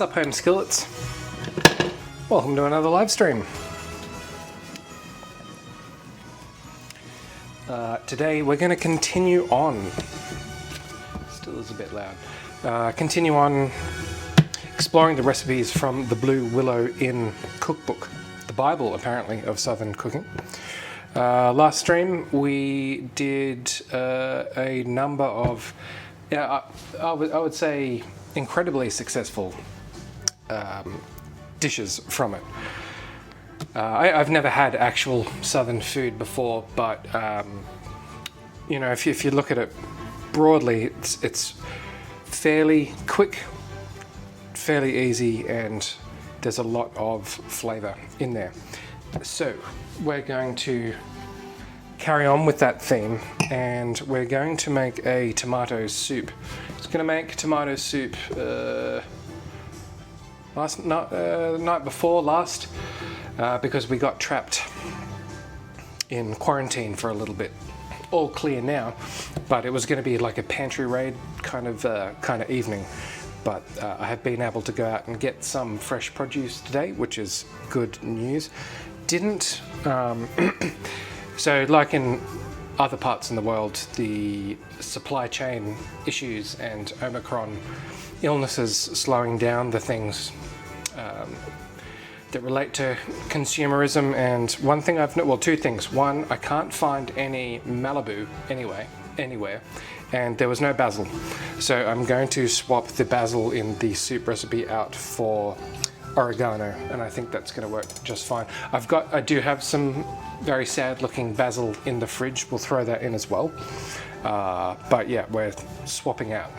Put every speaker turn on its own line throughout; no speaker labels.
Sup home skillets. Welcome to another live stream. Today we're going to continue on, still is a bit loud, continue on exploring the recipes from the Blue Willow Inn cookbook, the Bible apparently of Southern cooking. Last stream we did a number of, I would say incredibly successful dishes from it. I've never had actual Southern food before, but you know, if you look at it broadly, it's fairly quick, fairly easy, and there's a lot of flavour in there. So we're going to carry on with that theme, and we're going to make a tomato soup. It's going to make tomato soup the night before last, because we got trapped in quarantine for a little bit. All clear now, but it was going to be like a pantry raid kind of evening. But I have been able to go out and get some fresh produce today, which is good news. Didn't so like in other parts in the world, the supply chain issues and Omicron illnesses slowing down the things that relate to consumerism. And one thing two things. One, I can't find any Malibu anywhere, and there was no basil. So I'm going to swap the basil in the soup recipe out for oregano, and I think that's going to work just fine. I do have some very sad looking basil in the fridge. We'll throw that in as well. But yeah, we're swapping out.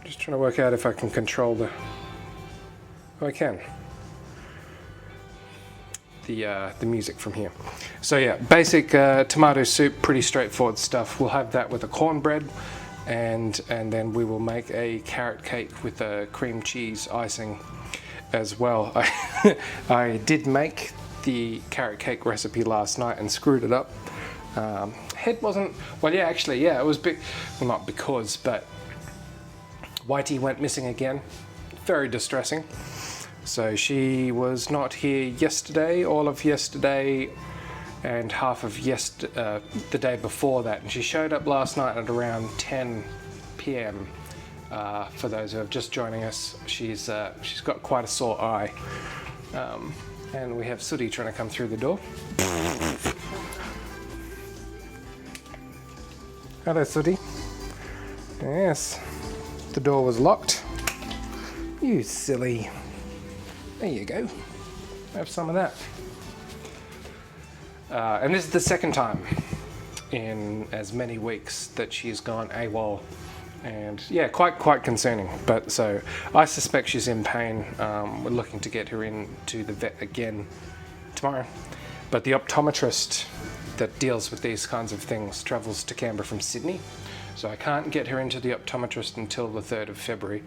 Just trying to work out if I can control the... Oh, I can. The music from here. So yeah, basic tomato soup, pretty straightforward stuff. We'll have that with a cornbread, and then we will make a carrot cake with a cream cheese icing as well. I did make the carrot cake recipe last night and screwed it up. Head wasn't... Well, yeah, actually, yeah, it was big. Well, not because, but Whitey went missing again. Very distressing. So she was not here yesterday, all of yesterday, and half of the day before that. And she showed up last night at around 10 p.m. For those who are just joining us, she's got quite a sore eye. And we have Sooty trying to come through the door. Hello, Sooty. Yes. The door was locked. You silly. There you go. Have some of that. And this is the second time in as many weeks that she's gone AWOL. And yeah, quite concerning. But so I suspect she's in pain. We're looking to get her into the vet again tomorrow. But the optometrist that deals with these kinds of things travels to Canberra from Sydney. So I can't get her into the optometrist until the 3rd of February.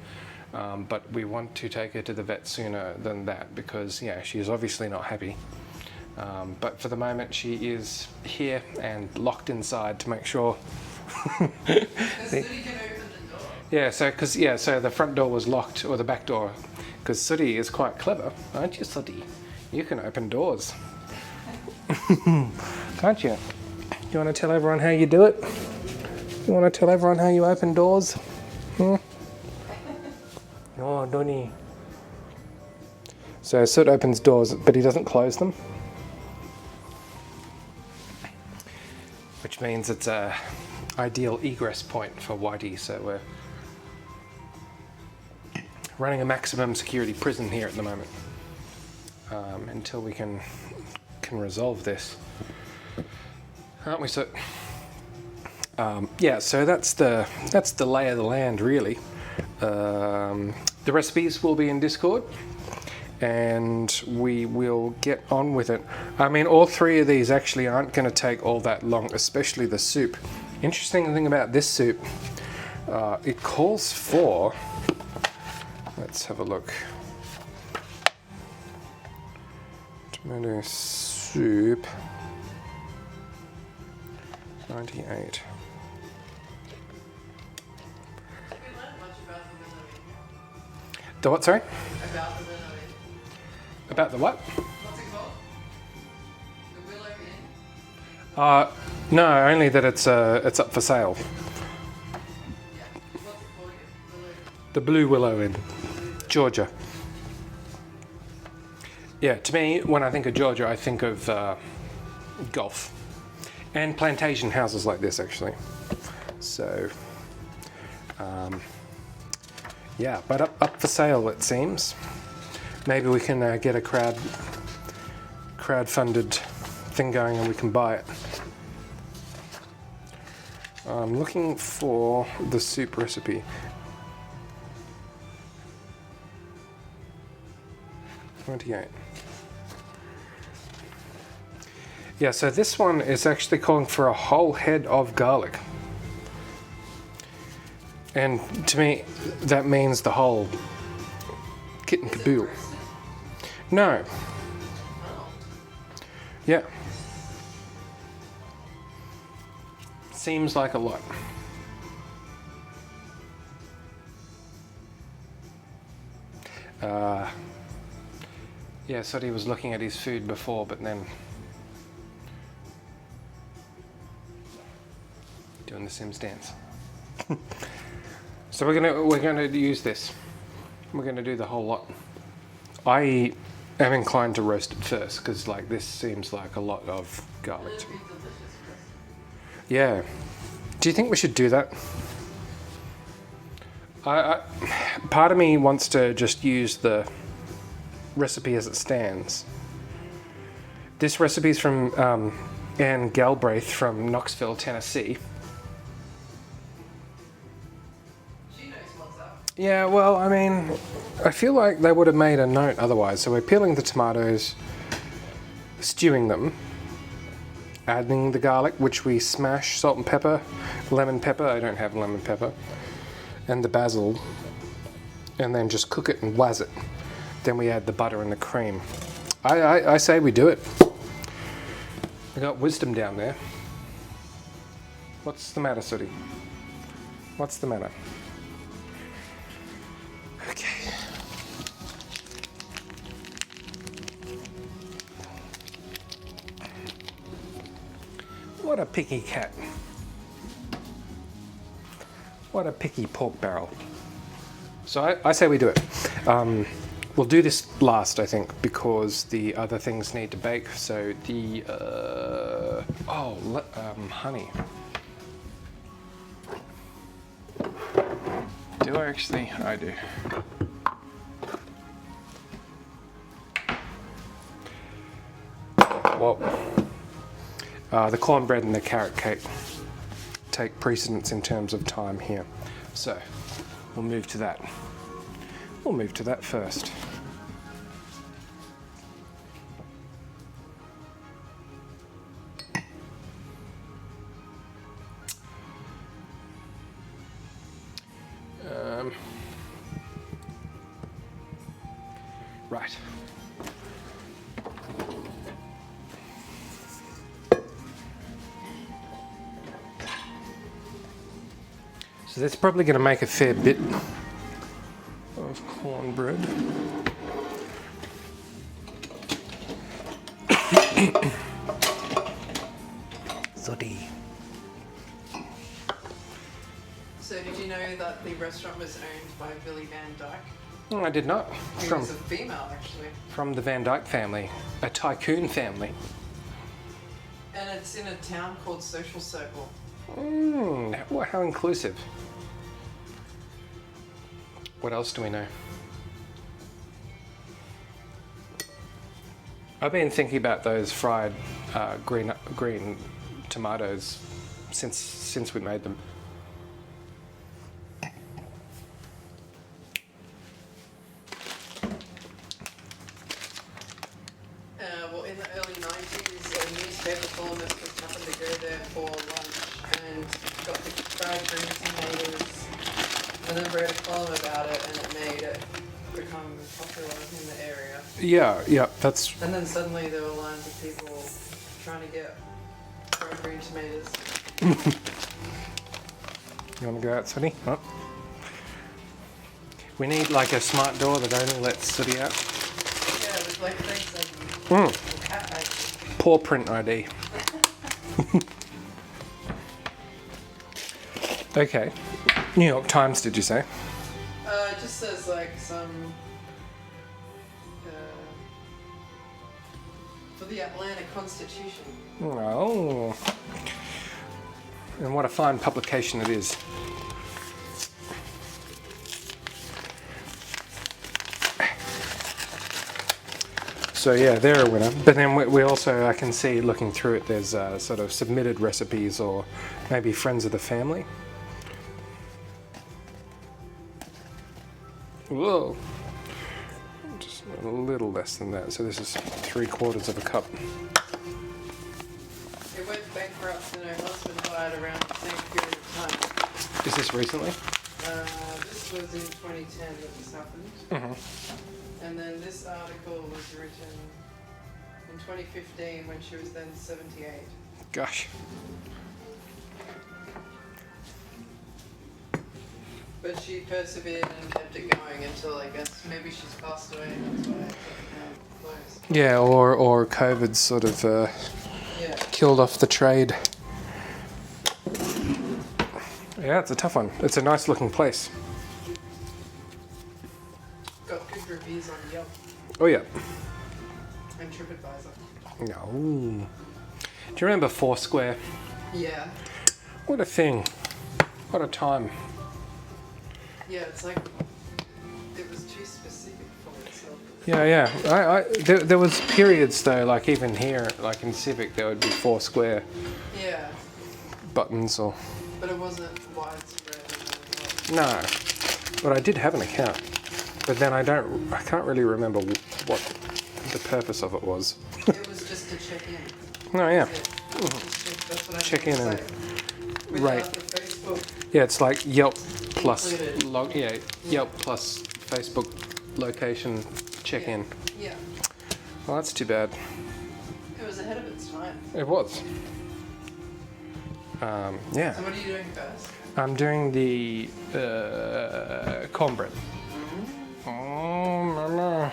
But we want to take her to the vet sooner than that because, yeah, she is obviously not happy. But for the moment, she is here and locked inside to make sure. Yeah, so the front door was locked, or the back door, because Sooty is quite clever, aren't you, Sooty? You can open doors. Can't you? You want to tell everyone how you do it? You want to tell everyone how you open doors? Hmm? No, don't he? So Soot opens doors, but he doesn't close them. Which means it's a ideal egress point for Whitey, so we're running a maximum security prison here at the moment. Until we can resolve this. Aren't we, Soot? Yeah, so that's the lay of the land, really. The recipes will be in Discord, and we will get on with it. I mean, all three of these actually aren't going to take all that long, especially the soup. Interesting thing about this soup, it calls for... Let's have a look. Tomato soup, 98. The what, sorry?
About the Willow Inn.
About the what?
What's it called? The Willow Inn?
No, only that it's up for sale.
Yeah. What's it called again? Willow.
The Blue Willow Inn, Georgia. Yeah, to me, when I think of Georgia, I think of golf and plantation houses like this, actually. So, yeah, but up for sale, it seems. Maybe we can get a crowd-funded thing going and we can buy it. I'm looking for the soup recipe. $28. Yeah, so this one is actually calling for a whole head of garlic. And to me, that means the whole kit and caboodle. No. Yeah. Seems like a lot. Yeah, said he was looking at his food before, but then doing the Sims dance. So we're gonna use this. We're gonna do the whole lot. I am inclined to roast it first because like this seems like a lot of garlic. To me. Yeah. Do you think we should do that? Part of me wants to just use the recipe as it stands. This recipe is from Anne Galbraith from Knoxville, Tennessee.
She knows what's up.
Yeah, well, I mean, I feel like they would have made a note otherwise. So we're peeling the tomatoes, stewing them, adding the garlic, which we smash, salt and pepper, lemon pepper, I don't have lemon pepper, and the basil, and then just cook it and waz it. Then we add the butter and the cream. I say we do it. We got wisdom down there. What's the matter, Sooty? What's the matter? Okay. What a picky cat. What a picky pork barrel. So I say we do it. We'll do this last, I think, because the other things need to bake. So the, honey. Do I actually? I do. Well, the cornbread and the carrot cake take precedence in terms of time here. So we'll move to that. We'll move to that first. Right. So that's probably going to make a fair bit of cornbread. Zoddy.
So did you know that the restaurant was owned by Billy Van Dyke?
Oh, I did not.
He was a female, actually.
From the Van Dyke family, a tycoon family.
And it's in a town called Social Circle.
How inclusive. What else do we know? I've been thinking about those fried green tomatoes since we made them.
Well, in the early 90s, a newspaper columnist just happened to go there for lunch and got the fried green tomatoes and then wrote a column about it, and it made it become popular in the area.
Yeah, that's...
And then suddenly there were lines of people trying to get fried green tomatoes.
You want to go out, Sonny? Huh? We need like a smart door that only lets Sooty out.
Yeah, with like things
Mm.
like cat ID.
Poor print ID. Okay. New York Times, did you say?
It just says like some for the Atlanta Constitution.
Oh. And what a fine publication it is. So yeah, they're a winner. But then we also, I can see looking through it, there's sort of submitted recipes or maybe friends of the family. Whoa. Just a little less than that. So this is 3/4 of a cup.
It went bankrupt and her husband died around the same period of time.
Is this recently?
This was in 2010 that this happened.
Mm-hmm.
And then this article was written in 2015 when she was then 78.
Gosh.
But she persevered and kept it going until I guess maybe she's passed away and that's why it's now closed.
Yeah, or COVID sort of
Yeah.
killed off the trade. Yeah, it's a tough one. It's a nice looking place.
Got good reviews on Yelp
Oh yeah.
and TripAdvisor.
No. Do you remember Foursquare?
Yeah.
What a thing. What a time.
Yeah, it's like it was too specific for itself.
Yeah. There was periods though, like even here, like in Civic, there would be Foursquare
Yeah,
buttons or.
but it wasn't widespread.
No. But I did have an account. But then I can't really remember what the purpose of it was.
It was just to check in.
Oh yeah.
That's what I
Check in and
without
rate.
the Facebook
Yeah, it's like Yelp plus
included.
Yelp plus Facebook location check-in.
Yeah,
Well, that's too bad.
it was ahead of its time.
It was. Yeah.
So what are you doing first?
I'm doing the cornbread. Oh, mama.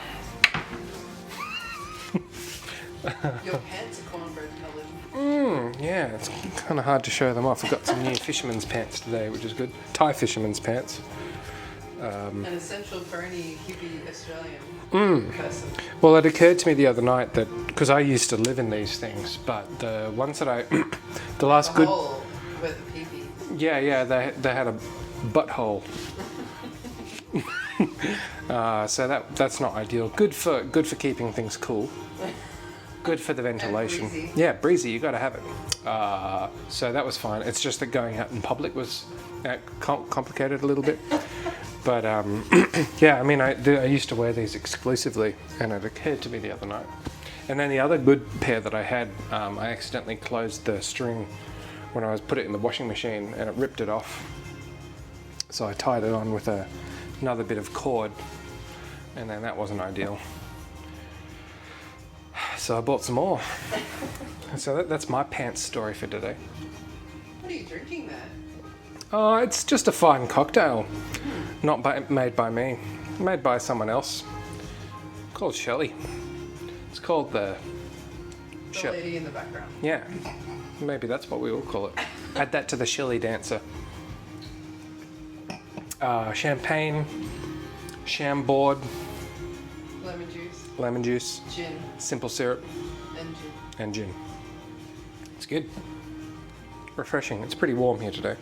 Your pants are cornbread coloured.
Yeah, it's kind of hard to show them off. I've got some new fisherman's pants today, which is good. Thai fisherman's pants.
An essential for any hippie Australian person.
Well, it occurred to me the other night that, because I used to live in these things, but the ones that I, the last
The
good,
hole where the pee-pee.
yeah, they had a butthole. So that's not ideal. Good for keeping things cool. Good for the ventilation.
breezy.
Yeah, breezy. You got to have it. So that was fine. It's just that going out in public was complicated a little bit. But yeah, I mean, I used to wear these exclusively, and it occurred to me the other night. And then the other good pair that I had, I accidentally closed the string when I put it in the washing machine, and it ripped it off. So I tied it on with another bit of cord, and then that wasn't ideal. So I bought some more. So that's my pants story for today.
What are you drinking there?
Oh, it's just a fine cocktail. Not made by me. Made by someone else. Called Shelley. It's called the
Lady in the background.
Yeah. Maybe that's what we will call it. Add that to the Shelley dancer. Champagne, Chambord, lemon juice,
Gin,
simple syrup,
and gin.
and gin. It's good. Refreshing. It's pretty warm here today.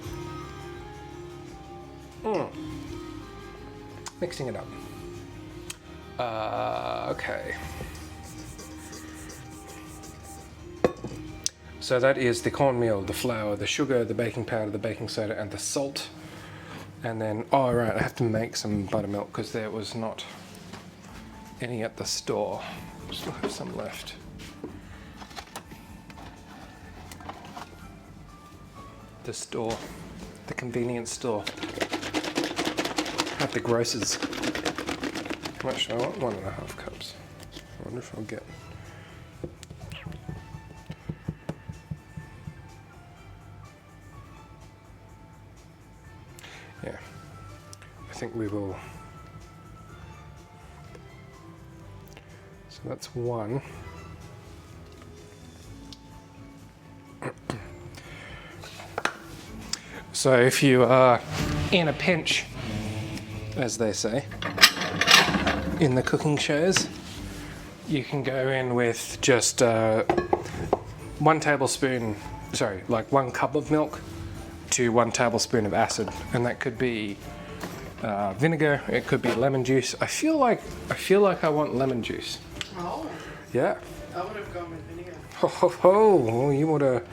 Mixing it up. Okay. So that is the cornmeal, the flour, the sugar, the baking powder, the baking soda, and the salt. And then, oh right, I have to make some buttermilk because there was not any at the store. Still have some left. The store, the convenience store. At the grocer's. How much do I want? 1.5 cups. I wonder if I'll get. Yeah. I think we will So that's one. So if you are in a pinch, as they say, in the cooking shows, you can go in with just 1 tablespoon, sorry, like 1 cup of milk to 1 tablespoon of acid, and that could be vinegar, it could be lemon juice. I feel like I want lemon juice.
Oh,
Yeah.
I would have gone with vinegar.
Ho ho ho! Well, you woulda.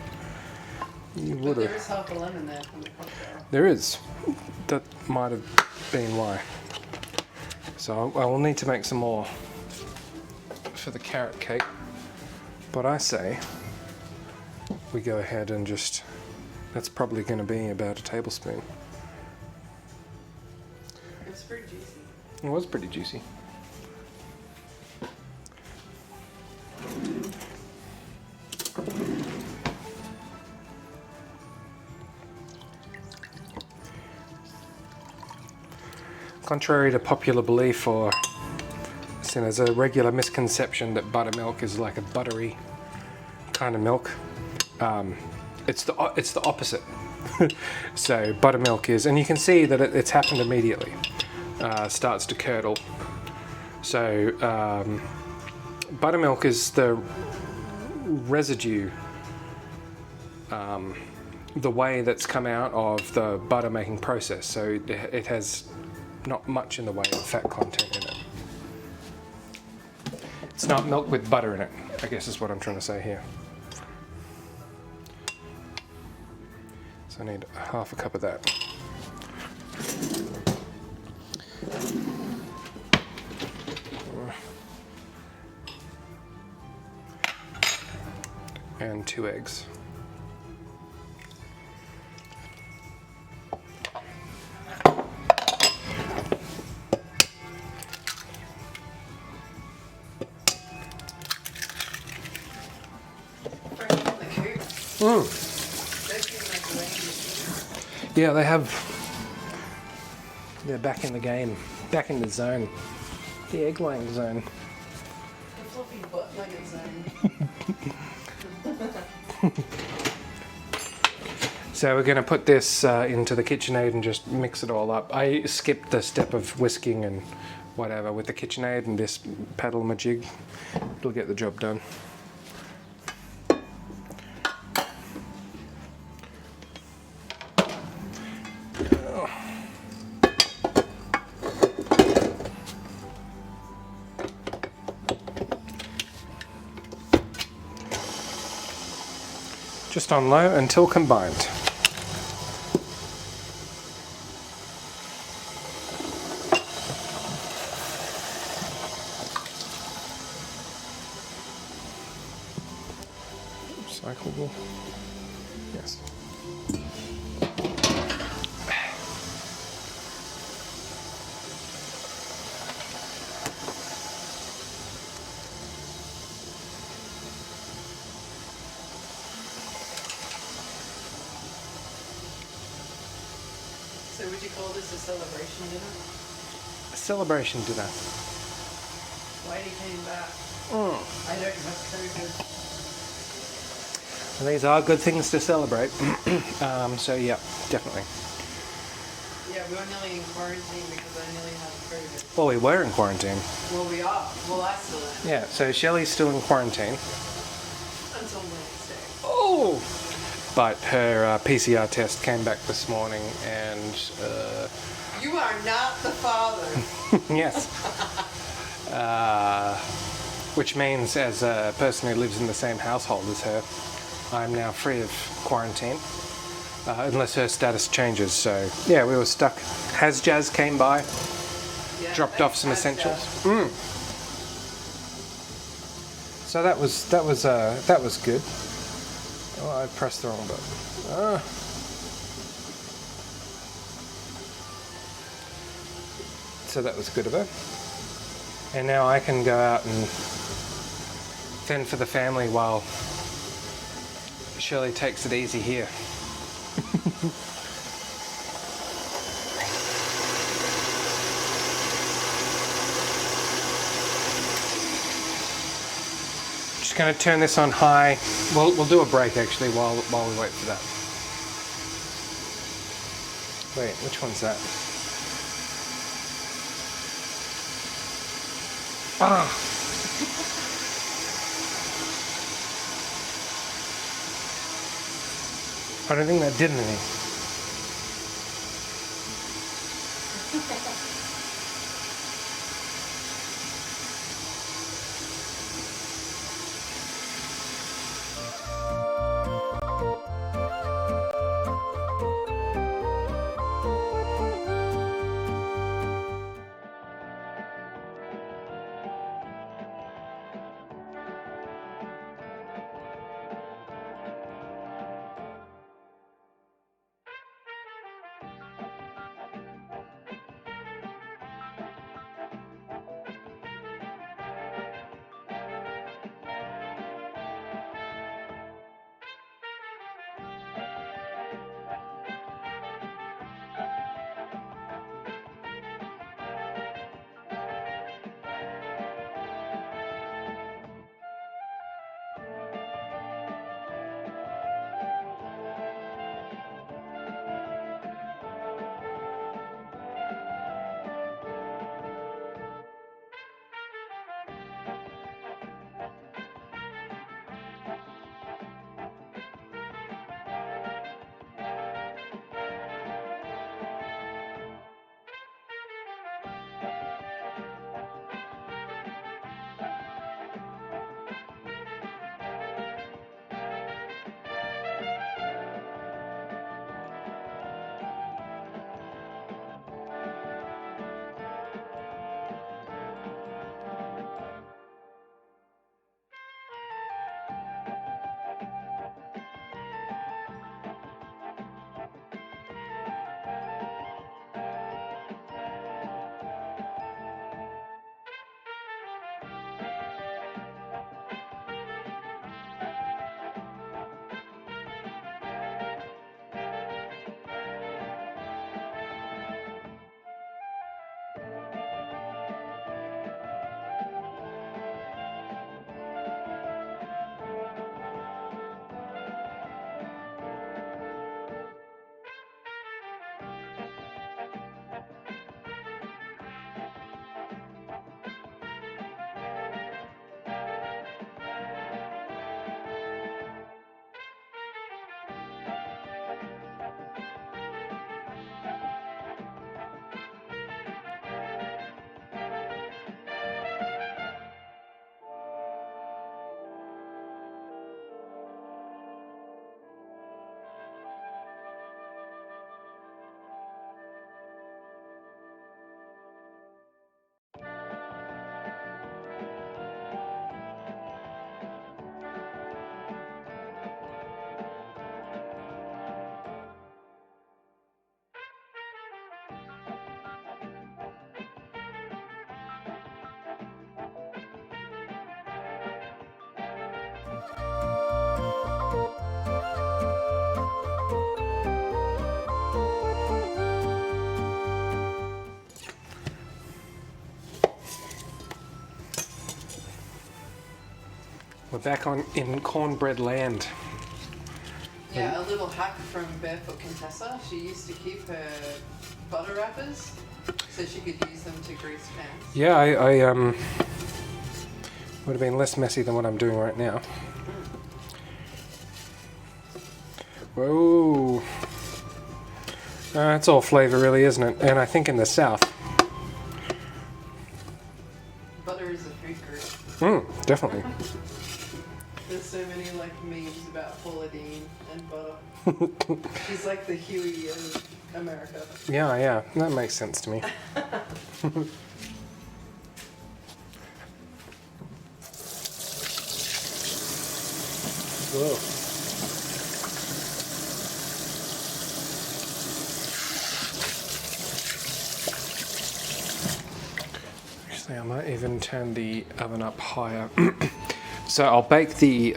But there is half a lemon there from the cocktail.
There is. That might have been why. So I will need to make some more for the carrot cake. But I say we go ahead and just. That's probably going to be about a tablespoon.
It's pretty juicy.
It was pretty juicy. Contrary to popular belief, or there's a regular misconception that buttermilk is like a buttery kind of milk. It's the opposite. So buttermilk is, and you can see that it's happened immediately. Starts to curdle. So buttermilk is the residue, the whey that's come out of the butter making process. So it has not much in the way of fat content in it. It's not milk with butter in it, I guess is what I'm trying to say here. So I need 1/2 cup of that. And 2 eggs. Yeah, they're back in the game, back in the zone, the egg laying zone.
The fluffy butt nugget zone.
So we're going to put this into the KitchenAid and just mix it all up. I skipped the step of whisking and whatever with the KitchenAid and this paddle majig. It'll get the job done. Just on low until combined. Recyclable. Yes.
So would you call this a celebration dinner?
A celebration dinner.
Whitey came back. I don't have COVID.
And these are good things to celebrate. So yeah, definitely.
Yeah, we were nearly in quarantine because I nearly had COVID.
Well, we were in quarantine.
Well, we are. Well, I still am.
Yeah, so Shelley's still in quarantine.
Until Wednesday.
Oh! But her PCR test came back this morning and...
You are not the father.
yes. Which means, as a person who lives in the same household as her, I'm now free of quarantine. Unless her status changes. So, yeah, we were stuck. Jazz came by,
Yeah,
dropped off some essentials. So that was good. Oh, I pressed the wrong button. So that was good of her. And now I can go out and fend for the family while Shirley takes it easy here. going to turn this on high. We'll do a break actually while we wait for that. Wait, which one's that? Ah! I don't think that did anything. We're back in cornbread land.
Yeah, a little hack from Barefoot Contessa. She used to keep her butter wrappers so she could use them to grease pans.
Yeah, I would have been less messy than what I'm doing right now. Whoa. That's all flavour really, isn't it? And I think in the south.
Butter is a food group.
Definitely.
There's so many like memes about Paula Deen and butter. She's like the Huey of America.
Yeah, that makes sense to me. Whoa. Actually, I might even turn the oven up higher. So I'll bake the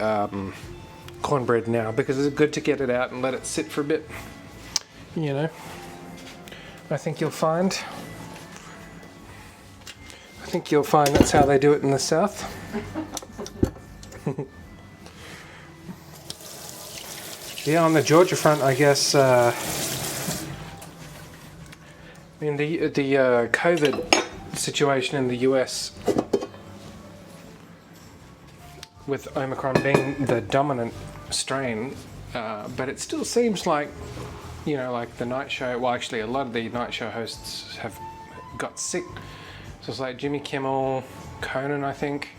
cornbread now because it's good to get it out and let it sit for a bit. You know, I think you'll find that's how they do it in the south. Yeah, on the Georgia front, I guess. I mean, the COVID situation in the US, with Omicron being the dominant strain, but it still seems like, you know, like the night show. Well, actually, a lot of the night show hosts have got sick. So it's like Jimmy Kimmel, Conan, I think.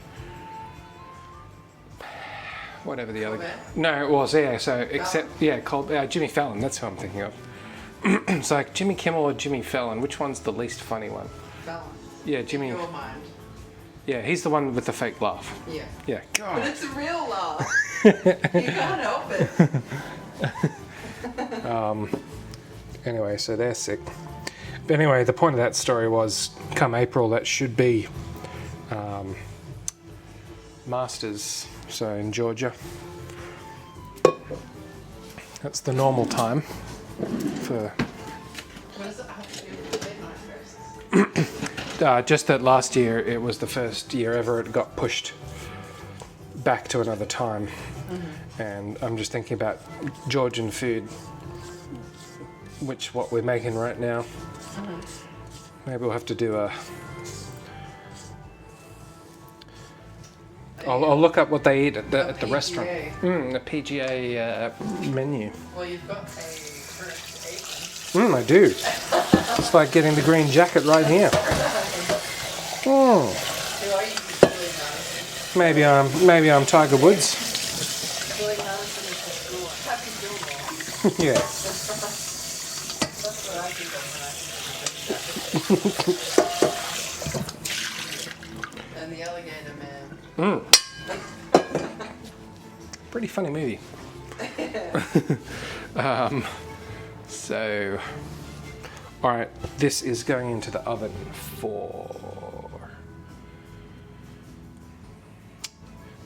Whatever the other. No, it was, yeah. So except Jimmy Fallon. That's who I'm thinking of. It's like Jimmy Kimmel or Jimmy Fallon. Which one's the least funny one?
Fallon.
Yeah, Jimmy.
In your mind.
Yeah, he's the one with the fake laugh.
Yeah.
Yeah. God.
But it's a real laugh. You can't help it.
Anyway, so they're sick. But anyway, the point of that story was, come April, that should be Masters. So in Georgia, that's the normal time for.
What does it have to do with midnight first?
Just that last year it was the first year ever it got pushed back to another time, and I'm just thinking about Georgian food, what we're making right now. Maybe we'll have to do a. I'll look up what they eat at the restaurant. The PGA menu.
Well, you've got a correct apron.
I do. It's like getting the green jacket right here.
Who are you, Billy Madison?
Maybe I'm Tiger Woods.
Billy Madison is the school. Happy Gilmore.
Yeah.
That's what I think of when I think of green jacket. And the Alligator Man.
Pretty funny movie. So, all right, this is going into the oven for.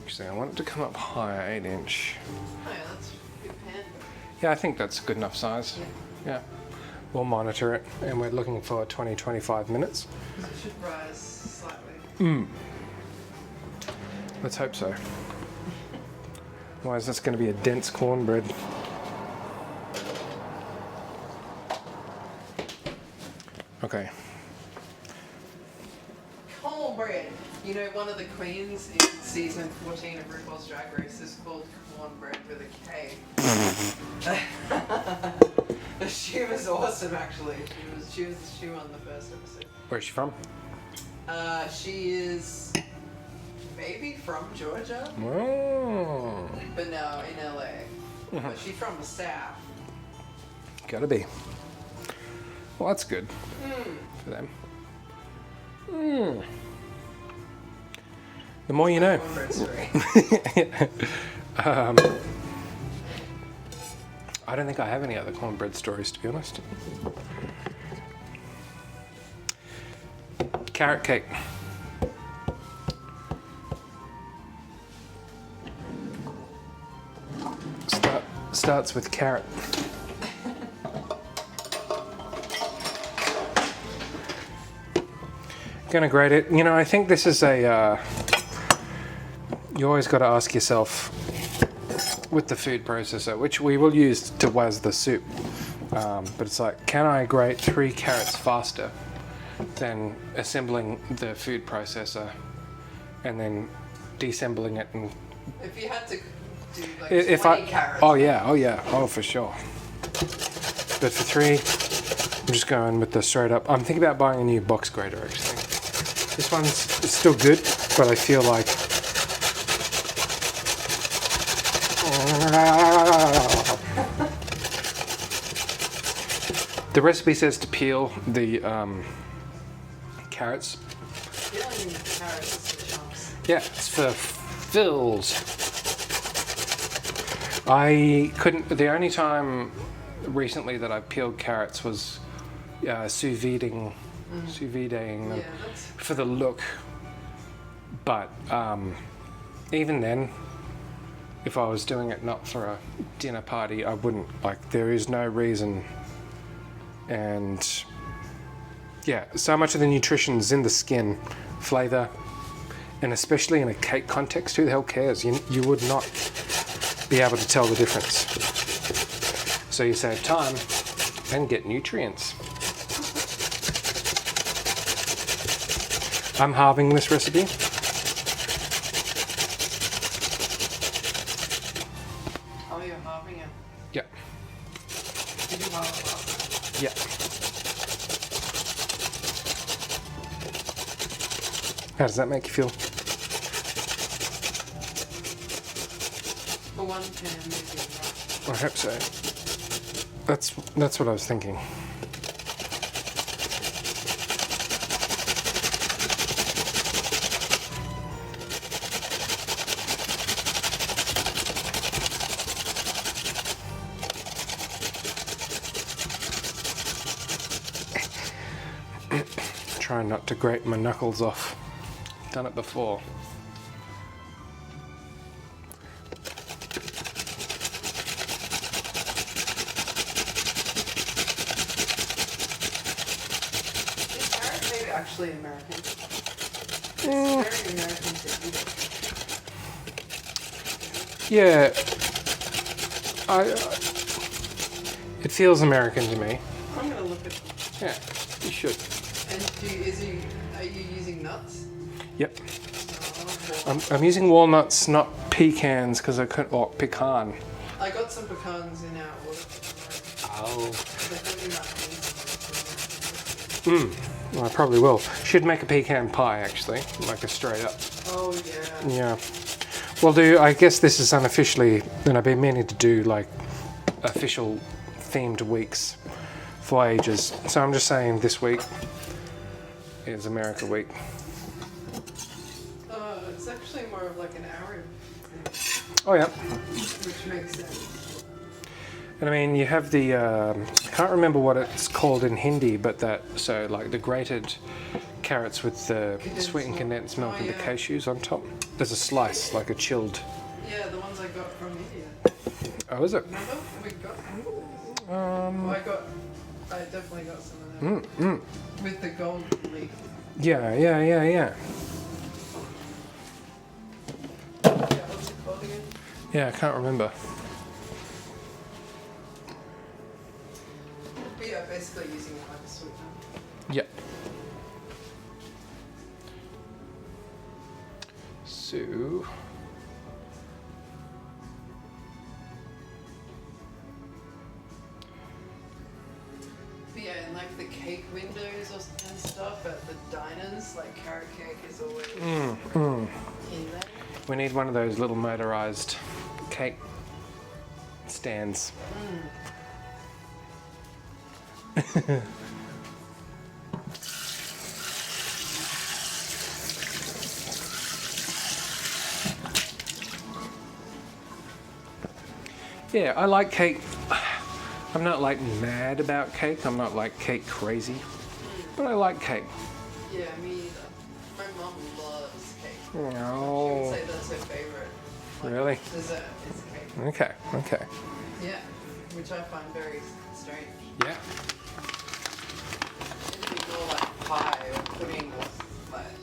Actually, I want it to come up high, 8-inch.
Oh yeah, that's a good pan.
Yeah, I think that's a good enough size. Yeah. We'll monitor it, and we're looking for 20-25 minutes.
It should rise slightly.
Let's hope so. Otherwise, that's going to be a dense cornbread. Okay.
Cornbread. You know, one of the queens in season 14 of RuPaul's Drag Race is called Cornbread with a K. She was awesome, actually. She won the first episode.
Where's she from?
She is maybe from Georgia,
Oh,
but no, in LA. But she's from the South.
gotta be. Well, that's good for them. The more you know.
Cornbread story.
I don't think I have any other cornbread stories, to be honest. Carrot cake. Starts with carrot. Gonna grate it. You know, I think this is a. You always got to ask yourself with the food processor, which we will use to was the soup. But it's like, can I grate 3 carrots faster than assembling the food processor and then deassembling it and.
If you had to do like
If
20 carrots.
Oh for sure. But for 3, I'm just going with the straight up. I'm thinking about buying a new box grater actually. This one's still good, but I feel like the recipe says to peel the carrots.
Peeling carrots is for chunks.
Yeah, it's for fills. I couldn't. The only time recently that I peeled carrots was sous videing them
Yeah, that's
for the look. But even then, if I was doing it not for a dinner party, I wouldn't. Like, there is no reason. And yeah, so much of the nutrition's in the skin, flavor, And especially in a cake context, who the hell cares? You would not be able to tell the difference. So you save time and get nutrients. I'm halving this recipe.
Oh, you're halving it.
Yeah.
Did you halve it last?
Yeah. How does that make you feel?
For one pan, maybe. Right?
I hope so. That's what I was thinking. Trying not to grate my knuckles off. Done it before.
Is carrot cake actually American? It's very American to eat.
Yeah, it feels American to me.
I'm gonna look at.
Yeah, you should.
And are you using nuts?
Yep.
Oh,
I'm using walnuts, not pecans, because I couldn't. Or pecan.
I got some pecans in our order.
Oh.
They're
Well, I probably will. Should make a pecan pie, actually, like a straight up.
Oh yeah.
Yeah. Well, I guess this is unofficially, and I've been meaning to do like official themed weeks for ages. So I'm just saying this week is America Week.
It's actually more of like an hour,
Oh yeah.
which makes sense.
And I mean, you have the, I can't remember what it's called in Hindi, but so like the grated carrots with the sweetened condensed milk and the cashews on top. There's a slice, like a chilled.
Yeah, the ones I got from India.
Oh, is it?
Remember? We got. Well, I definitely got some of them. With the gold leaf.
Yeah.
Yeah, what's it called again?
Yeah, I can't remember.
But yeah, basically using it like a sweetener.
Yep. So.
But yeah, and like the cake windows and stuff at the diners, like carrot cake is always in there.
We need one of those little motorized cake stands. Yeah, I like cake. I'm not like mad about cake. I'm not like cake crazy, but I like cake.
Yeah, me either. My mom loves cake. She
Oh,
would say that's her favorite. Like,
really?
Dessert is cake.
Okay.
Yeah, which I find very strange.
Yeah.
It'd be more like pie or pudding or like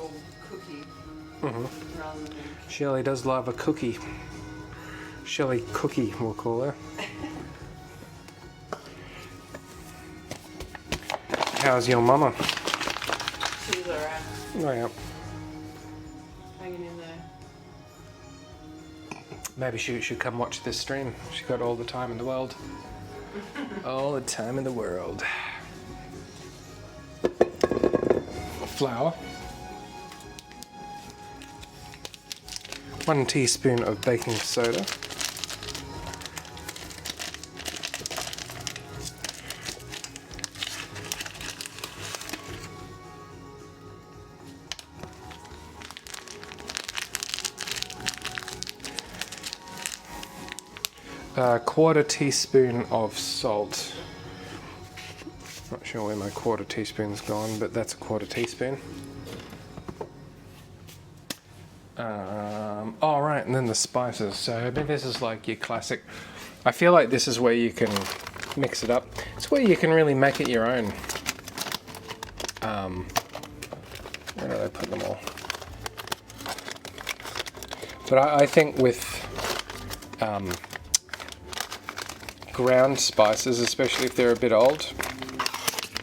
or cookie rather than.
Shelley does love a cookie. Shelley Cookie, we'll call her. How's your mama?
She's alright.
Oh yeah.
Hanging in there.
Maybe she should come watch this stream. She's got all the time in the world. All the time in the world. Flour. 1 teaspoon of baking soda. A 1/4 teaspoon of salt. Not sure where my 1/4 teaspoon's gone, but that's a 1/4 teaspoon. Oh right, and then the spices. So I mean, this is like your classic. I feel like this is where you can mix it up. It's where you can really make it your own. Where do they put them all? But I think with ground spices, especially if they're a bit old,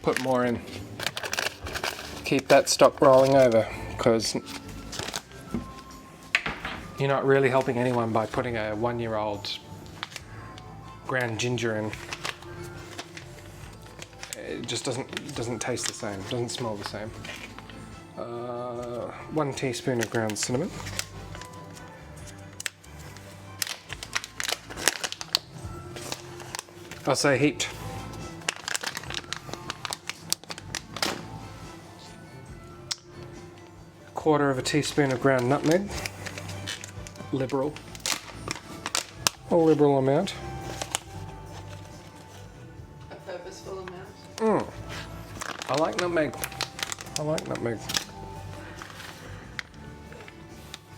put more in. Keep that stock rolling over, because you're not really helping anyone by putting a 1-year-old ground ginger in. It just doesn't taste the same, doesn't smell the same. 1 teaspoon of ground cinnamon. I'll say heaped. Quarter of a teaspoon of ground nutmeg. Liberal. A liberal amount.
A purposeful amount.
I like nutmeg. I like nutmeg.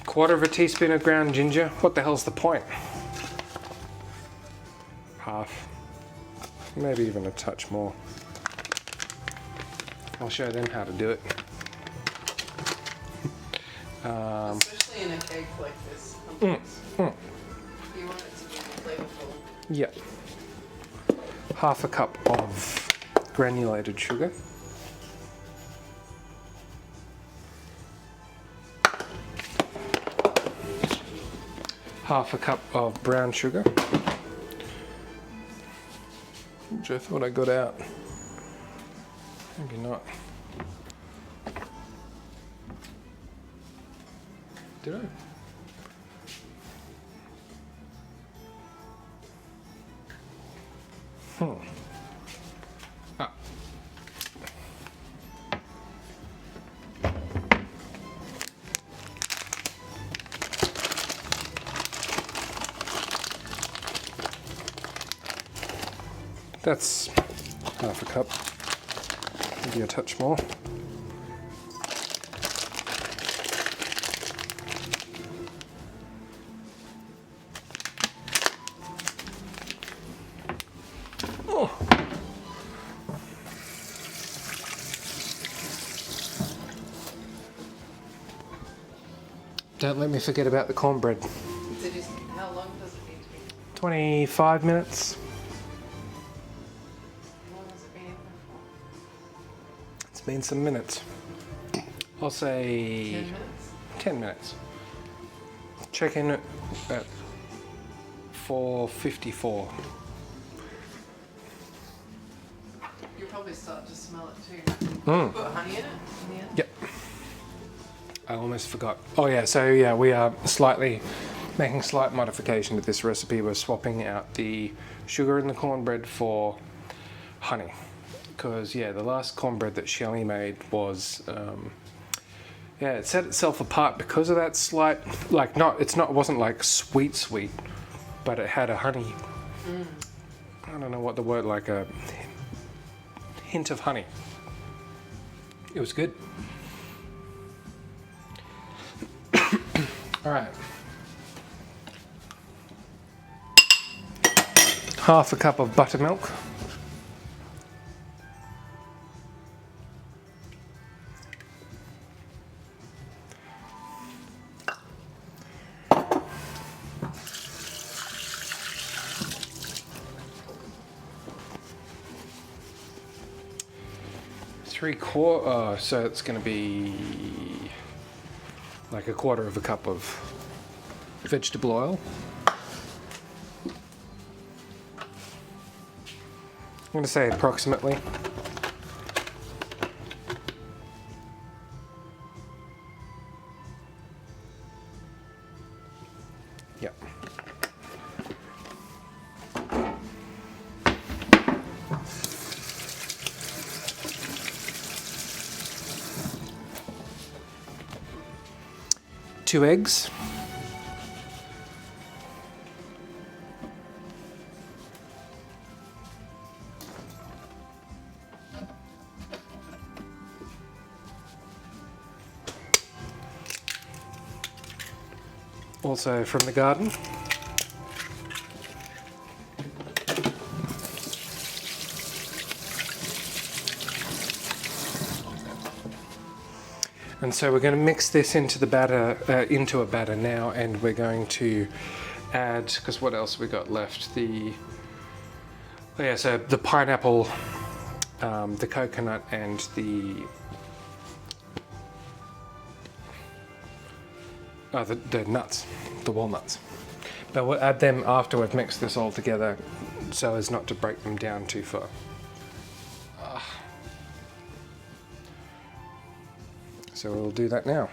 Quarter of a teaspoon of ground ginger. What the hell's the point? Half. Maybe even a touch more. I'll show them how to do it.
Especially in a cake like this. You want it to be flavorful.
Yeah. Half a cup of granulated sugar. Half a cup of brown sugar, which I thought I got out. Maybe not. Did I? Ah. That's half a cup, maybe a touch more. Oh. Don't let me forget about the cornbread.
How long does it need to be?
25 minutes.
How long has it been in there for?
It's been some minutes. I'll say
10 minutes?
10 minutes. Check in at 4:54.
You'll probably start to smell it too.
Mm.
Put honey in it in the end?
Yep. I almost forgot. Oh yeah, so yeah, we are making slight modification to this recipe. We're swapping out the sugar in the cornbread for honey. Because yeah, the last cornbread that Shelley made was, it set itself apart because of that slight, it wasn't like sweet, but it had a honey, I don't know what the word, like a hint of honey. It was good. All right. Half a cup of buttermilk. So it's going to be like a quarter of a cup of vegetable oil. I'm going to say approximately. Yep. Two eggs. Also from the garden. And so we're going to mix this into the batter, into a batter now, and we're going to add, because what else we got left? So the pineapple, the coconut, and the nuts, the walnuts. But we'll add them after we've mixed this all together, so as not to break them down too far. So we'll do that now.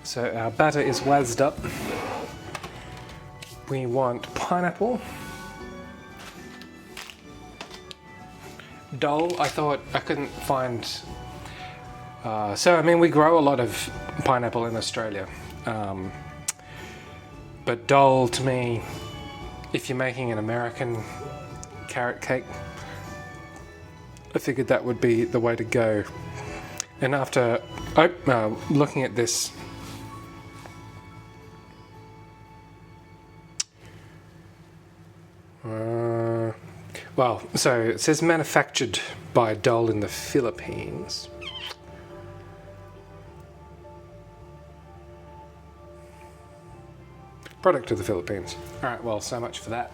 So our batter is wazzed up. We want pineapple. Dole, I thought I couldn't find. So I mean, we grow a lot of pineapple in Australia. But dole, to me, if you're making an American carrot cake, I figured that would be the way to go. And after looking at this, so it says manufactured by Dole in the Philippines. Product of the Philippines. All right, well, so much for that.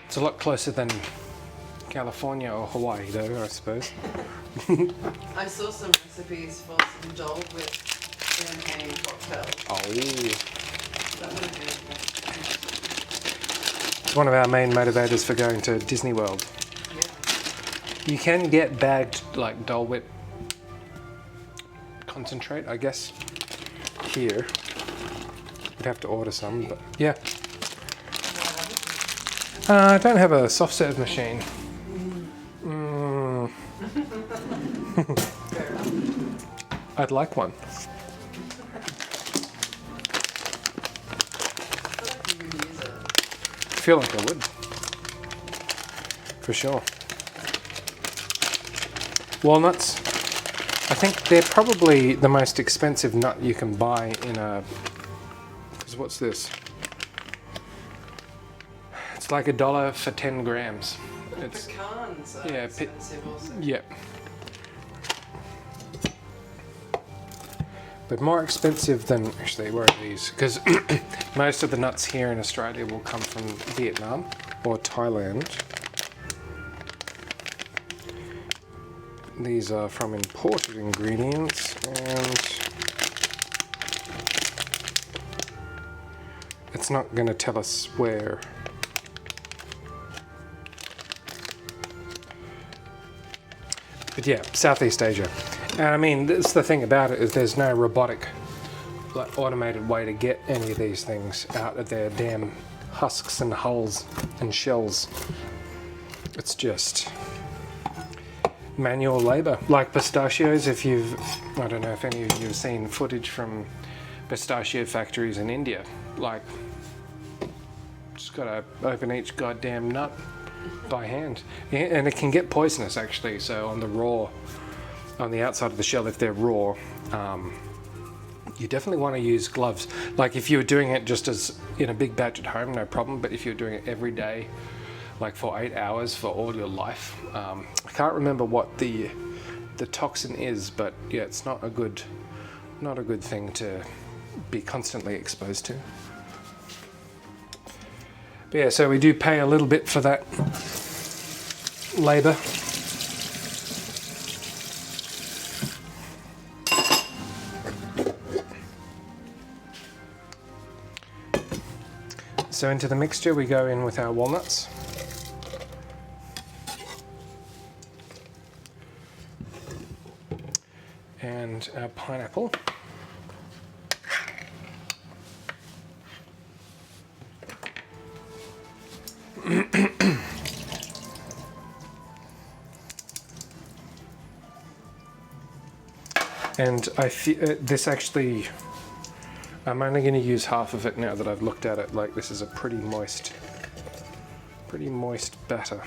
It's a lot closer than California or Hawaii, though, I suppose.
I saw some recipes for some dole with champagne cocktails.
Oh.
That would have been
It's one of our main motivators for going to Disney World.
Yeah.
You can get bagged like Dole Whip concentrate, I guess, here. You'd have to order some, but yeah. I don't have a soft serve machine.
Fair enough.
I'd like one. I feel like I would. For sure. Walnuts. I think they're probably the most expensive nut you can buy in a... Because what's this? It's like $1 for 10 grams. It's,
Pecans are
yeah,
expensive also.
yep. But more expensive than... Actually, where are these? Because most of the nuts here in Australia will come from Vietnam or Thailand. These are from imported ingredients, and it's not going to tell us where. But yeah, Southeast Asia. And I mean, that's the thing about it, is there's no robotic, like, automated way to get any of these things out of their damn husks and hulls and shells. It's just manual labor, like pistachios. If you've, I don't know if any of you have seen footage from pistachio factories in India, like, just gotta open each goddamn nut by hand. Yeah, and it can get poisonous actually, so on the raw, on the outside of the shell, if they're raw, you definitely want to use gloves. Like if you were doing it just as in a big batch at home, no problem, but if you're doing it every day, like for 8 hours for all your life. I can't remember what the toxin is, but yeah, it's not a good thing to be constantly exposed to. But yeah, so we do pay a little bit for that labor. So into the mixture we go in with our walnuts. And our pineapple. And I feel this actually, I'm only going to use half of it now that I've looked at it. Like, this is a pretty moist batter.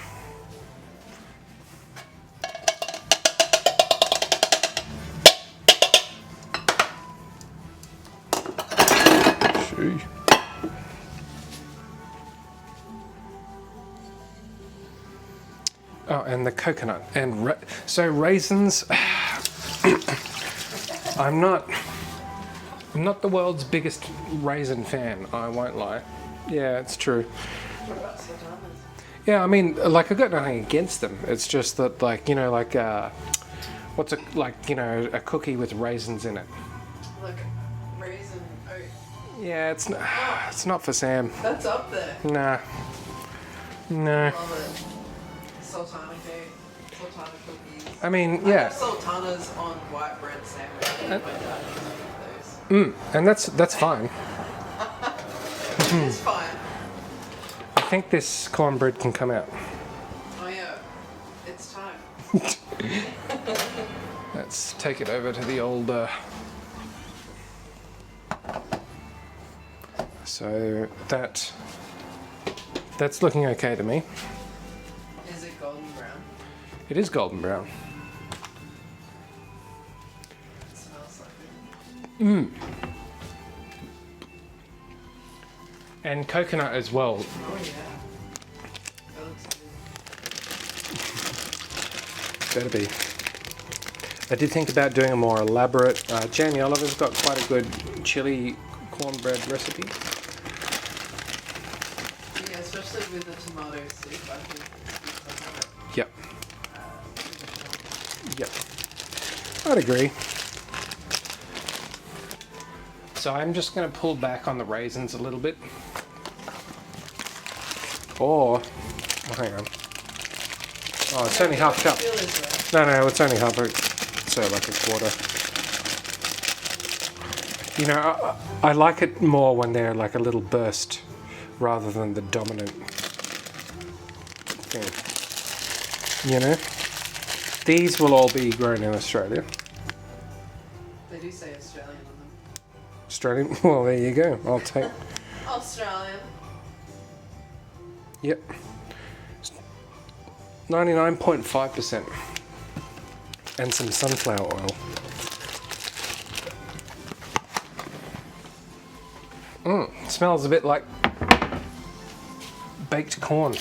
Shoo. Oh, and the coconut and so raisins. I'm not the world's biggest raisin fan, I won't lie. Yeah, it's true.
What about sultanas?
Yeah, I mean, like, I've got nothing against them. It's just that, like, you know, like, what's a, like, you know, a cookie with raisins in it.
Like raisin oat.
Yeah, it's not for Sam.
That's up there.
Nah. No.
Love it. Sultana cake, sultana cookies.
I mean,
I
yeah.
have sultanas on white bread sandwiches. My dad used to make those.
And that's fine.
It's fine.
I think this cornbread can come out.
Oh yeah, it's time.
Let's take it over to the old. So that's looking okay to me.
Is it golden brown?
It is golden brown.
It smells like it.
And coconut as well.
Oh yeah. That looks good.
Better be. I did think about doing a more elaborate. Jamie Oliver's got quite a good chili cornbread recipe.
Yeah, especially with the tomato soup, I think it's good.
Yep. Yep. I'd agree. So I'm just going to pull back on the raisins a little bit. Or, hang on. Oh, it's only half cup.
Feel is right.
No, it's only half a, so like a quarter. You know, I like it more when they're like a little burst rather than the dominant thing. You know? These will all be grown in Australia.
They do say Australian on them.
Australian? Well, there you go. I'll take...
Australian.
Yep. 99.5%. And some sunflower oil. Smells a bit like baked corn.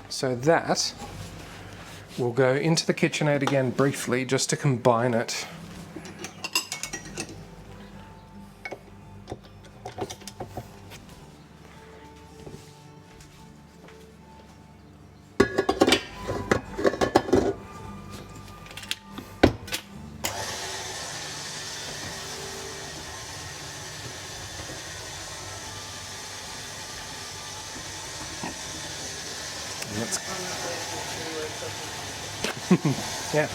So that will go into the KitchenAid again briefly just to combine it. Yeah.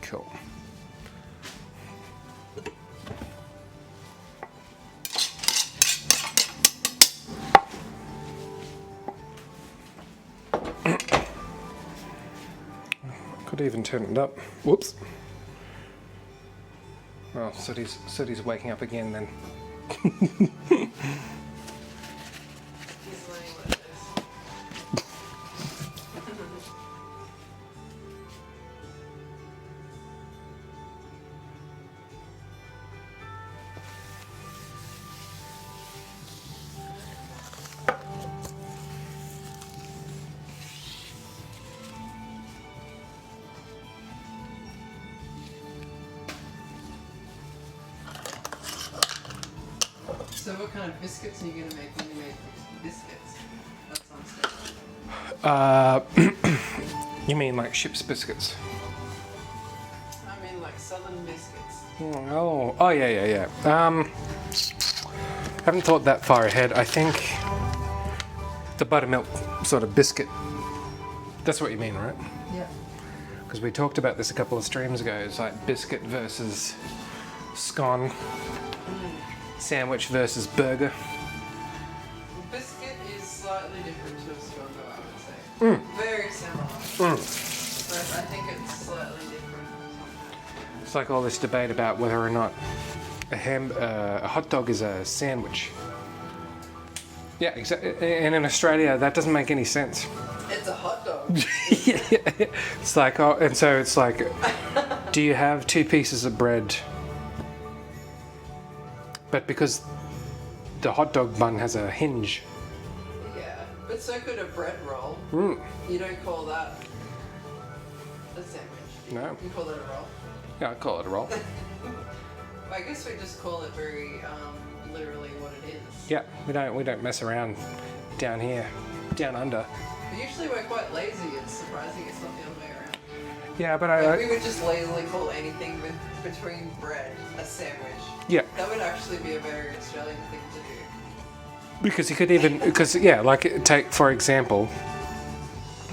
Cool. Could even turn it up. Whoops. Well, Sooty's waking up again then.
He's learning what it is. So what kind of biscuits are you going to make when you make biscuits? That sounds good.
You mean like ship's biscuits?
I mean like southern biscuits.
Oh, yeah. Haven't thought that far ahead. I think the buttermilk sort of biscuit. That's what you mean, right?
Yeah.
Because we talked about this a couple of streams ago. It's like biscuit versus scone, sandwich versus burger.
Biscuit is slightly different to a scone, though, I would say. Very similar. But I think it's slightly different.
It's like all this debate about whether or not a hot dog is a sandwich. Yeah, exactly. And in Australia, that doesn't make any sense.
It's a hot dog.
Yeah. It's like, oh, and so it's like, do you have two pieces of bread? But because the hot dog bun has a hinge.
Yeah, but so could a bread roll. You don't call that a sandwich.
No.
You call it a roll.
Yeah, I'd call it a roll.
I guess we just call it very literally what it is.
Yeah, we don't mess around down here, down under.
But usually we're quite lazy. It's surprising it's not the other way around.
Yeah, but
Like, we would just lazily call anything between bread a sandwich.
Yeah.
That would actually be a very Australian thing to do.
Because you could even, like take for example,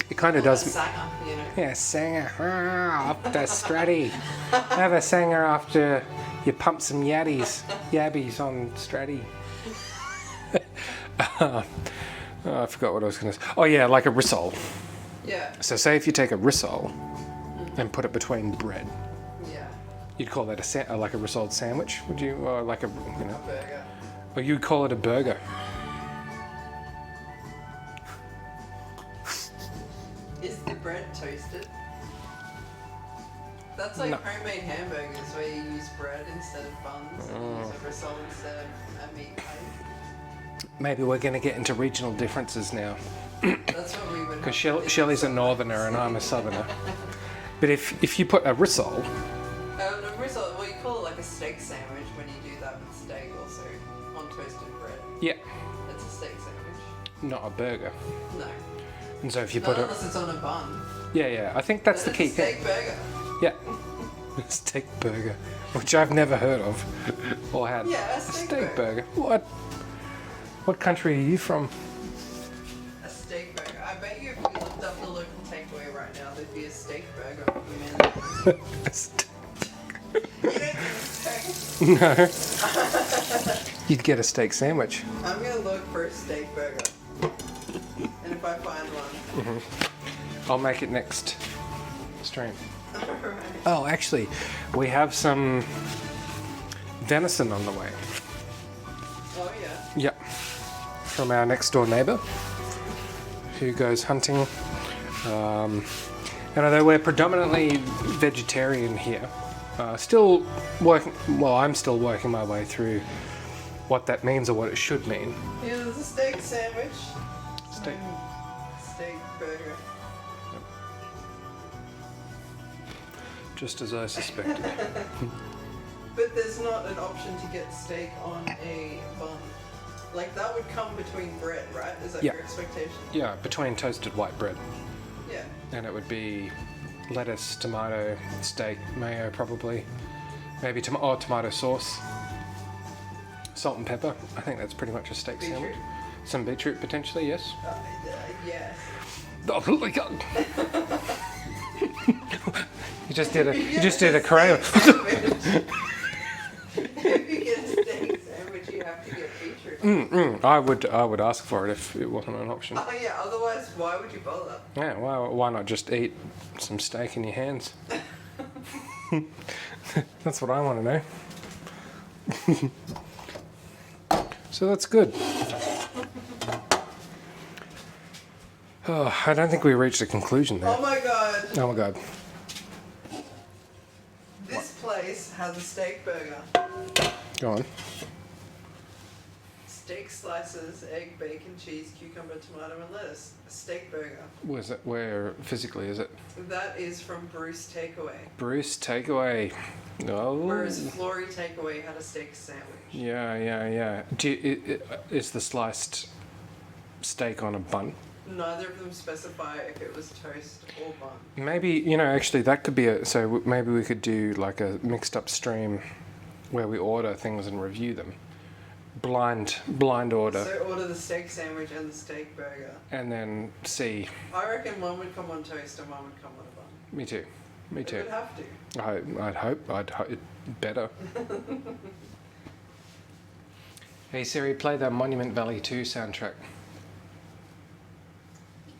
it kind of does.
Sanger, you know.
Yeah, sanger up the stratty. Have a sanger after you pump some yabbies on stratty. Oh, I forgot what I was going to say. Oh yeah, like a rissole.
Yeah.
So say if you take a rissole and put it between bread,
Yeah.
you'd call that like a rissoled sandwich, would you? Or like a, you know,
Burger.
or you'd call it a burger.
Is the bread toasted? That's like
No.
homemade hamburgers where you use bread instead of buns and you use a rissole instead of a meat pie.
Maybe we're going to get into regional differences now.
That's what we would.
Because Shelley's a northerner and I'm a southerner. But if you put a rissole,
No, rissole. Well, you call it like a steak sandwich when you do that with steak also on toasted bread.
Yeah,
It's a steak sandwich.
not a burger.
No.
And so if you
Not
put it,
unless it's on a bun.
yeah, I think that's the
Then
key
it's a steak
thing.
burger.
Yeah, steak burger, which I've never heard of or had.
Yeah, a steak burger.
What? What country are you from?
A steak burger. I bet you if we looked up the local takeaway right now, there'd be a steak burger. Man. You don't get a steak.
No. You'd get a steak sandwich.
I'm gonna look for a steak burger. And if I find one.
I'll make it next stream.
Alright.
Oh, actually, we have some venison on the way.
Oh yeah.
Yep. From our next door neighbour who goes hunting. And although we're predominantly vegetarian here, still working, well, I'm still working my way through what that means or what it should mean.
Yeah, there's a steak sandwich.
Steak.
Steak burger.
Just as I suspected.
But there's not an option to get steak on a bun. Like that would come between bread, right? Is that
Yeah.
your expectation?
Yeah, between toasted white bread.
Yeah.
And it would be lettuce, tomato, steak, mayo probably. Maybe tomato sauce. Salt and pepper. I think that's pretty much a steak sandwich.
Beetroot?
Some beetroot potentially, yes.
Yes.
Oh my God. You just did a Coreo.
If you get a steak sandwich, you have to get beetroot.
I would ask for it if it wasn't an option.
Oh yeah, otherwise why would you bother?
Yeah, why not just eat some steak in your hands? That's what I want to know. So that's good. Oh, I don't think we reached a conclusion there.
Oh my god.
Oh my God.
This place has a steak burger.
Go on.
Steak slices, egg, bacon, cheese, cucumber, tomato, and lettuce. A steak burger.
Where physically is it?
That is from Bruce Takeaway.
Bruce Takeaway. Oh.
Whereas Flory Takeaway had a steak sandwich.
Yeah. Is the sliced steak on a bun?
Neither of them specify if it was toast or bun.
Maybe, actually that could be maybe we could do like a mixed up stream where we order things and review them. Blind order.
So order the steak sandwich and the steak burger.
And then see.
I reckon one would come on toast and one would come on a bun.
Me too.
It would have to.
I'd hope it better. Hey Siri, play the Monument Valley 2 soundtrack.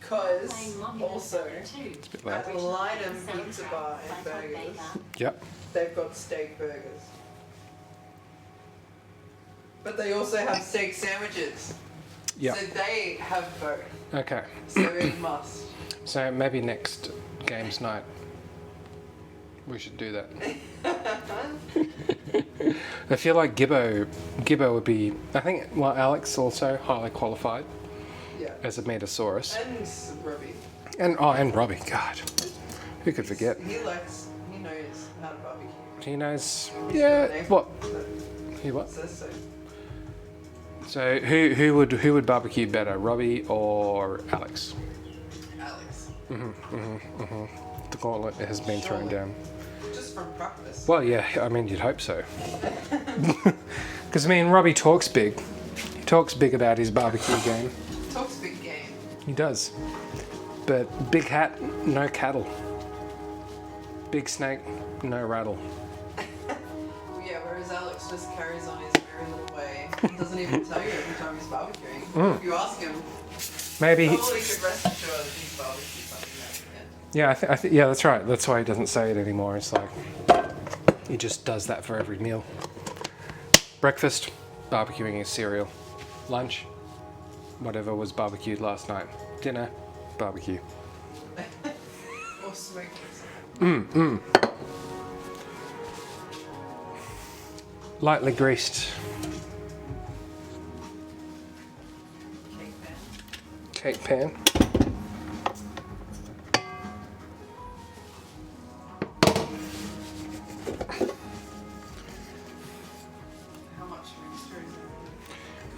Because also
It's a bit loud.
at Lynham Pizza Bar and Burgers,
Yep.
they've got steak burgers. But they also have steak sandwiches.
Yep.
So they have both.
Okay.
So it must.
So maybe next games night we should do that. I feel like Gibbo would be. I think Alex also highly qualified
Yeah.
as a Metasaurus.
And Robbie.
And Robbie. God, who could forget?
He knows how to barbecue.
He knows.
He's got
Yeah.
an egg
What?
that
He what?
says so.
So who would barbecue better, Robbie or Alex?
Alex.
The gauntlet has been thrown
Surely.
down.
Just from practice.
Well, yeah. I mean, you'd hope so. Because Robbie talks big. He talks big about his barbecue game.
Talks big game.
He does. But big hat, no cattle. Big snake, no rattle.
Yeah, whereas Alex just carries on his merry little way. Doesn't even tell you every time he's barbecuing. If you ask him,
Maybe.
probably could rest assured that he's barbecued something at the end.
Yeah, yeah, that's right. That's why he doesn't say it anymore. It's like he just does that for every meal. Breakfast, barbecuing his cereal. Lunch, whatever was barbecued last night. Dinner, barbecue.
Or smoked.
Lightly greased
Cake pan.
cake pan.
How much mixture is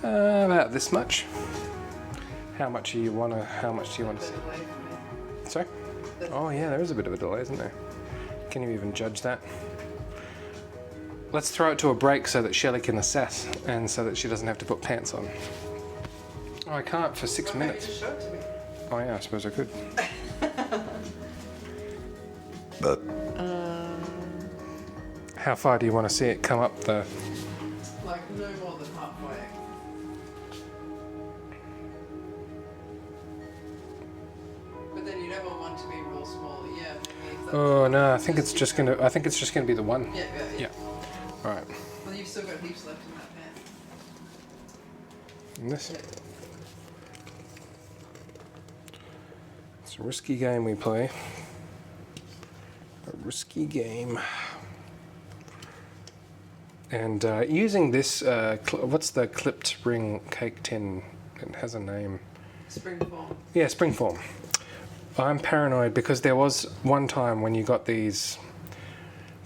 About this much. How much do you want to see? Sorry? Oh yeah, there is a bit of a delay, isn't there? Can you even judge that? Let's throw it to a break so that Shelley can assess and so that she doesn't have to put pants on. Oh, I can't for 6 minutes.
Just show it to me.
Oh yeah, I suppose I could. How far do you want to see it come up the...
Like no more than halfway. But then you don't want one to be real small. Yeah, maybe if that's...
Oh no, I think it's just gonna be the one.
Yeah.
All right.
Well, you've still got heaps left in that pan.
And this.
Yeah.
It's a risky game we play. A risky game. And using this, what's the clipped ring cake tin? It has a name.
Springform.
Yeah, Springform. I'm paranoid because there was one time when you got these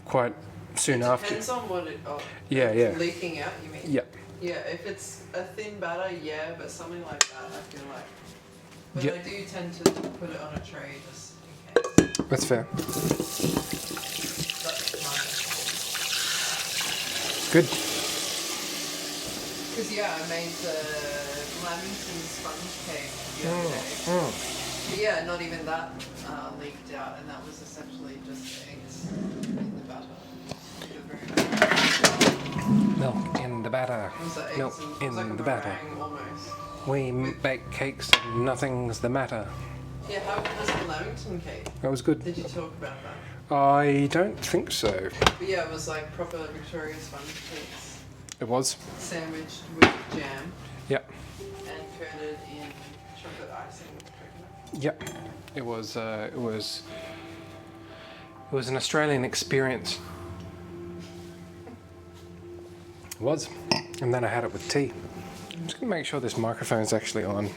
quite soon after.
Depends on what it. Oh,
Yeah,
it's
yeah.
leaking out, you mean?
Yeah.
Yeah, if it's a thin batter, yeah, but something like that, I feel like. But
Yep.
I do tend to put it on a tray just in case.
That's fair.
That's mine.
Good.
Because yeah, I made the Lamington sponge cake the other day. But yeah, not even that leaked out, and that was essentially just eggs in the batter.
Milk in the batter.
It was like
Milk
eggs and, it
in
was like a
the batter.
meringue almost.
We bake cakes and nothing's the matter.
Yeah, how was the Lamington cake?
That was good.
Did you talk about that?
I don't think so.
But yeah, it was like proper Victorian sponge cakes,
It was.
sandwiched with jam
Yep.
and coated in chocolate icing with coconut.
Yep. It was an Australian experience. It was. And then I had it with tea. I'm just gonna make sure this microphone's actually on.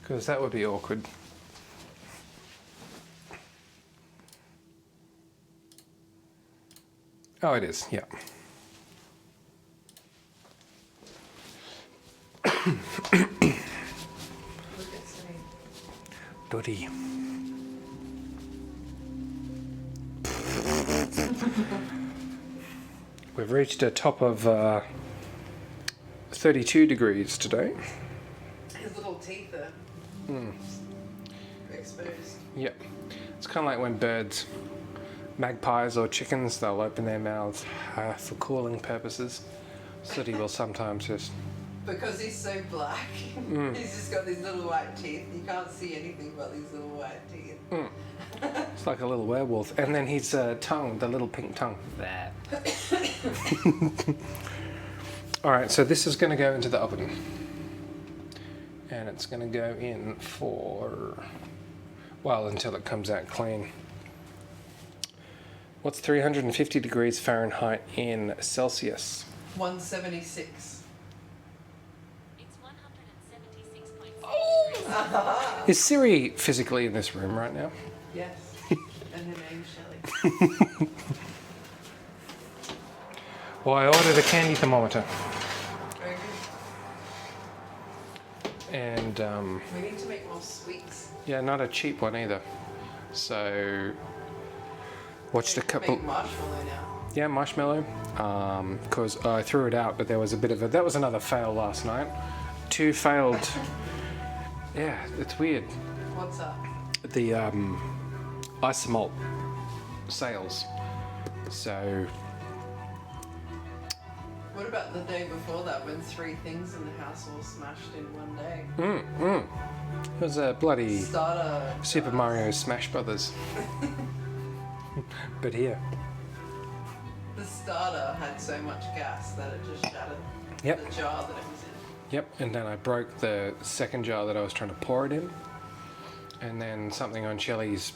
Because that would be awkward. Oh, it is, yeah.
Look at Sunny.
Doddy. We've reached a top of 32 degrees today.
His little teeth are exposed.
Yep. It's kind of like when birds, magpies or chickens, they'll open their mouths for cooling purposes. Sooty will sometimes just...
Because he's so black, he's just got these little white teeth. You can't see anything but these little white teeth.
It's like a little werewolf. And then his tongue, the little pink tongue. There. Alright, so this is going to go into the oven. And it's going to go in for... well, until it comes out clean. What's 350 degrees Fahrenheit in Celsius?
176.
It's 176.4.
Is Siri physically in this room right now?
Yes. And her name's Shelley.
Well, I ordered a candy thermometer.
Very good.
And,
We need to make more sweets.
yeah, not a cheap one either. So, watched a couple...
Make marshmallow now.
Yeah, marshmallow. Because I threw it out, but there was a bit of a... that was another fail last night. 2 failed... yeah, it's weird.
What's up?
The isomalt sales. So...
What about the day before that when 3 things in the house all smashed in one day?
It was a bloody
Starter.
Super Mario Smash Brothers. But here.
The starter had so much gas that it just shattered
Yep.
the jar that it was in.
Yep, and then I broke the second jar that I was trying to pour it in. And then something on Shelley's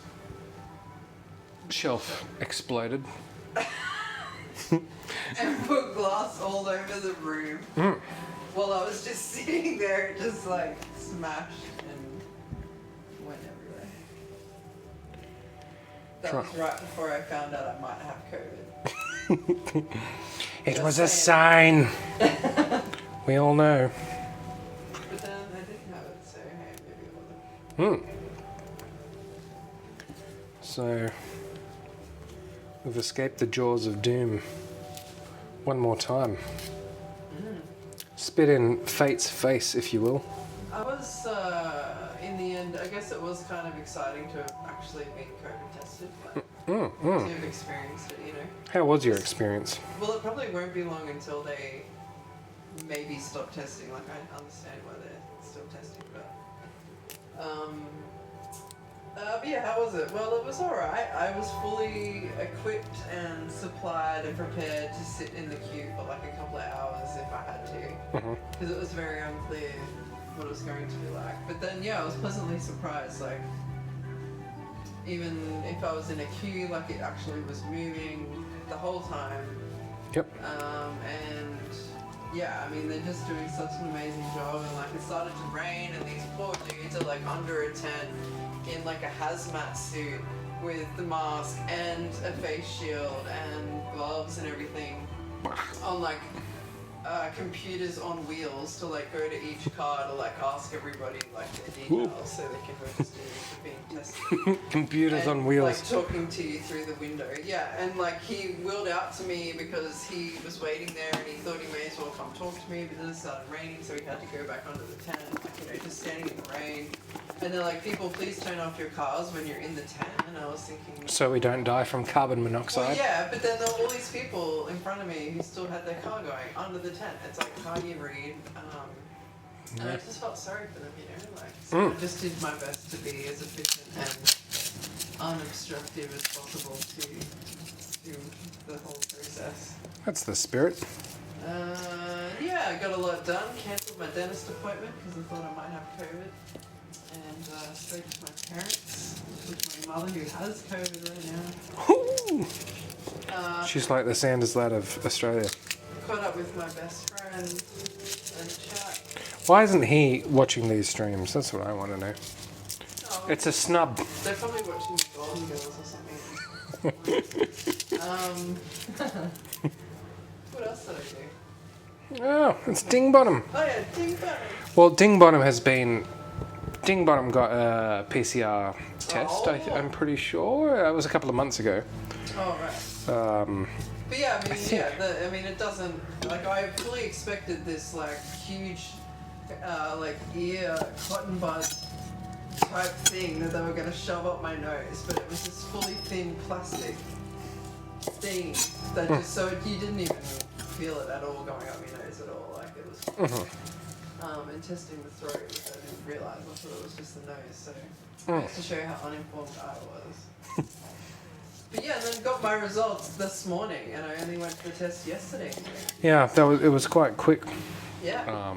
shelf exploded.
And put glass all over the room. While I was just sitting there, it just like smashed and went everywhere. That was right before I found out I might have COVID.
It
Just
was a
saying.
sign. We all know.
But then I didn't have it, so hey, maybe it wasn't.
So we've escaped the jaws of doom one more time. Spit in fate's face, if you will.
I was, in the end, I guess it was kind of exciting to have actually been COVID tested, like, to have experienced it, you know.
How was your experience?
Well, it probably won't be long until they maybe stop testing. Like, I understand why they're still testing, but yeah, how was it? Well, it was alright. I was fully equipped and supplied and prepared to sit in the queue for like a couple of hours if I had to, because it was very unclear what it was going to be like. But then, yeah, I was pleasantly surprised. Like, even if I was in a queue, like it actually was moving the whole time.
Yep.
And yeah, I mean, they're just doing such an amazing job. And like, it started to rain, and these poor dudes are like under a tent in like a hazmat suit with the mask and a face shield and gloves and everything on like computers on wheels to like go to each car to like ask everybody like their details so they can register for being tested.
Computers
And,
on wheels.
like talking to you through the window. Yeah, and like he wheeled out to me because he was waiting there and he thought he may as well come talk to me, but then it started raining, so he had to go back under the tent, like, you know, just standing in the rain. And they're like, people, please turn off your cars when you're in the tent. And I was thinking,
So we don't die from carbon
well,
monoxide.
yeah, but then there were all these people in front of me who still had their car going under the tent. It's like, how do you read? And I just felt sorry for them, you know, like, so I just did my best to be as efficient and unobstructive as possible to the whole process.
That's the spirit.
Yeah, I got a lot done. Cancelled my dentist appointment because I thought I might have COVID. And spoke to my parents, with my mother who has COVID right now.
She's like the Sanders lad of Australia.
Caught up with my best friend and chat.
Why isn't he watching these streams? That's what I want to know.
Oh,
It's a snub.
they're probably watching the Golden Girls or something. What else did I do?
Oh, it's Ding Bottom.
Oh yeah, Ding Bang.
Well, Ding Bottom got a PCR test, I'm pretty sure. It was a couple of months ago.
Oh right. But yeah, I mean, it doesn't, like, I fully expected this, like, huge, like, ear cotton bud type thing that they were going to shove up my nose, but it was this fully thin plastic thing that just, so you didn't even feel it at all going up your nose at all, like, it was, and testing the throat, which I didn't realise, I thought it was just the nose, so, just to show you how uninformed I was. But yeah, and then got my results this morning, and I only went for the test yesterday.
Yeah, it was quite quick.
Yeah.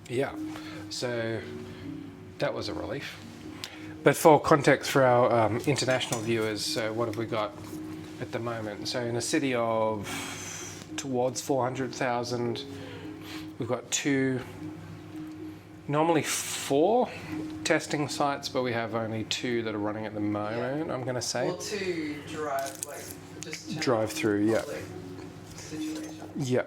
Yeah, so that was a relief. But for context for our international viewers, so what have we got at the moment? So in a city of towards 400,000, we've got normally 4 testing sites, but we have only 2 that are running at the moment, I'm going to say.
Well, to drive, like, just
Drive through, yeah.
Situation.
Yeah.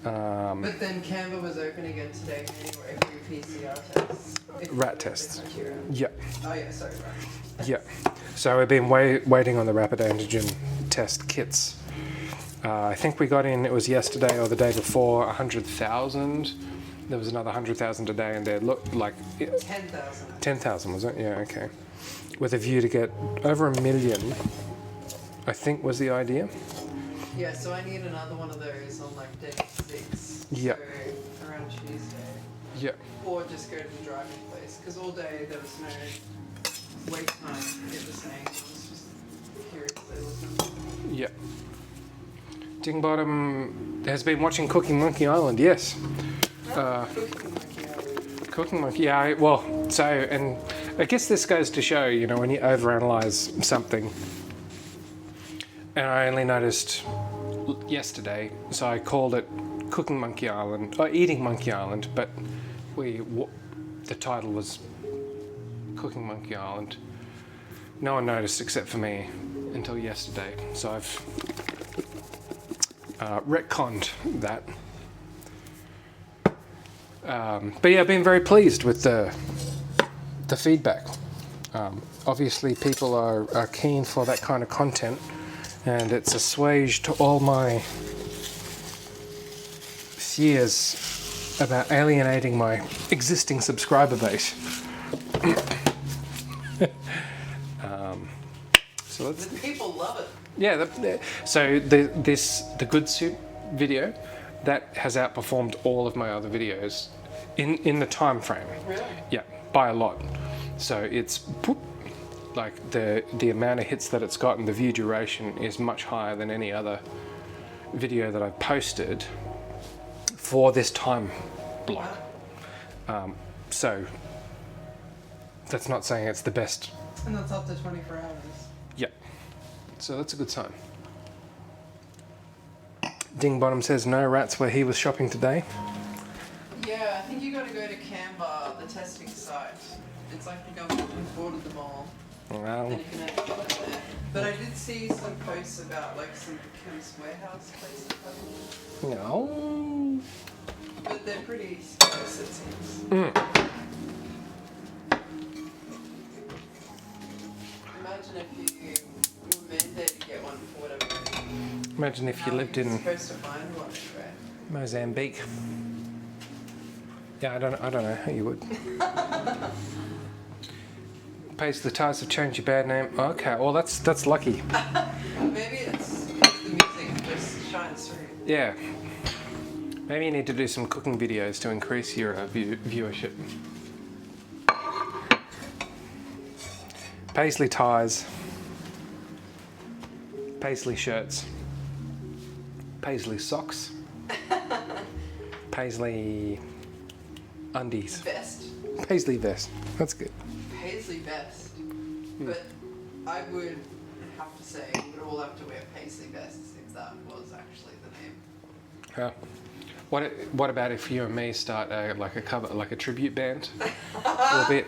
But then Canberra was open again today anyway for PCR tests.
Rat tests.
Yeah.
Yeah.
Oh yeah, sorry, right.
Yeah. So we've been waiting on the rapid antigen test kits. I think we got in, it was yesterday or the day before, 100,000. There was another 100,000 today, and they looked like
10,000.
10,000, was it? Yeah, okay. With a view to get over 1 million, I think was the idea.
Yeah, so I need another one of those on like day 6.
Yeah.
So around Tuesday.
Yeah.
Or just go to the driving place, because all day there was no wait time to get the same. I was just curiously looking.
Yeah. Ding Bottom has been watching Cooking Monkey Island, yes. Cooking Monkey, yeah, well, so, and I guess this goes to show, you know, when you overanalyze something, and I only noticed yesterday, so I called it Cooking Monkey Island, or Eating Monkey Island, but the title was Cooking Monkey Island. No one noticed except for me until yesterday, so I've retconned that. But yeah, I've been very pleased with the feedback. Obviously, people are keen for that kind of content, and it's assuaged all my fears about alienating my existing subscriber base. So let's.
The people love it.
Yeah. So the good soup video that has outperformed all of my other videos in the time frame.
Really?
Yeah, by a lot. So it's like the amount of hits that it's got and the view duration is much higher than any other video that I've posted for this time block. So that's not saying it's the best.
And that's up to 24 hours.
Yeah. So that's a good sign. Ding Bottom says no rats where he was shopping today.
Yeah, I think you got to go to Canberra, the testing site. It's like the government imported them all.
Wow.
And you can actually go there. But I did see some posts about like some Chemist Warehouse places.
No.
But they're pretty sparse, it seems. Imagine if you were mandated to get one for whatever reason.
Imagine if you lived
You're
in
supposed to find one, right?
Mozambique. Yeah, I don't know how you would. Pays the ties have changed your bad name. Okay, well that's lucky.
Maybe it's the music just shines through.
Yeah. Maybe you need to do some cooking videos to increase your viewership. Paisley ties. Paisley shirts. Paisley socks. Paisley undies.
Vest.
Paisley vest. That's good.
Paisley vest. But I would have to say we would all have to wear paisley vests if that was actually the name.
Yeah. What about if you and me start like a cover, like a tribute band?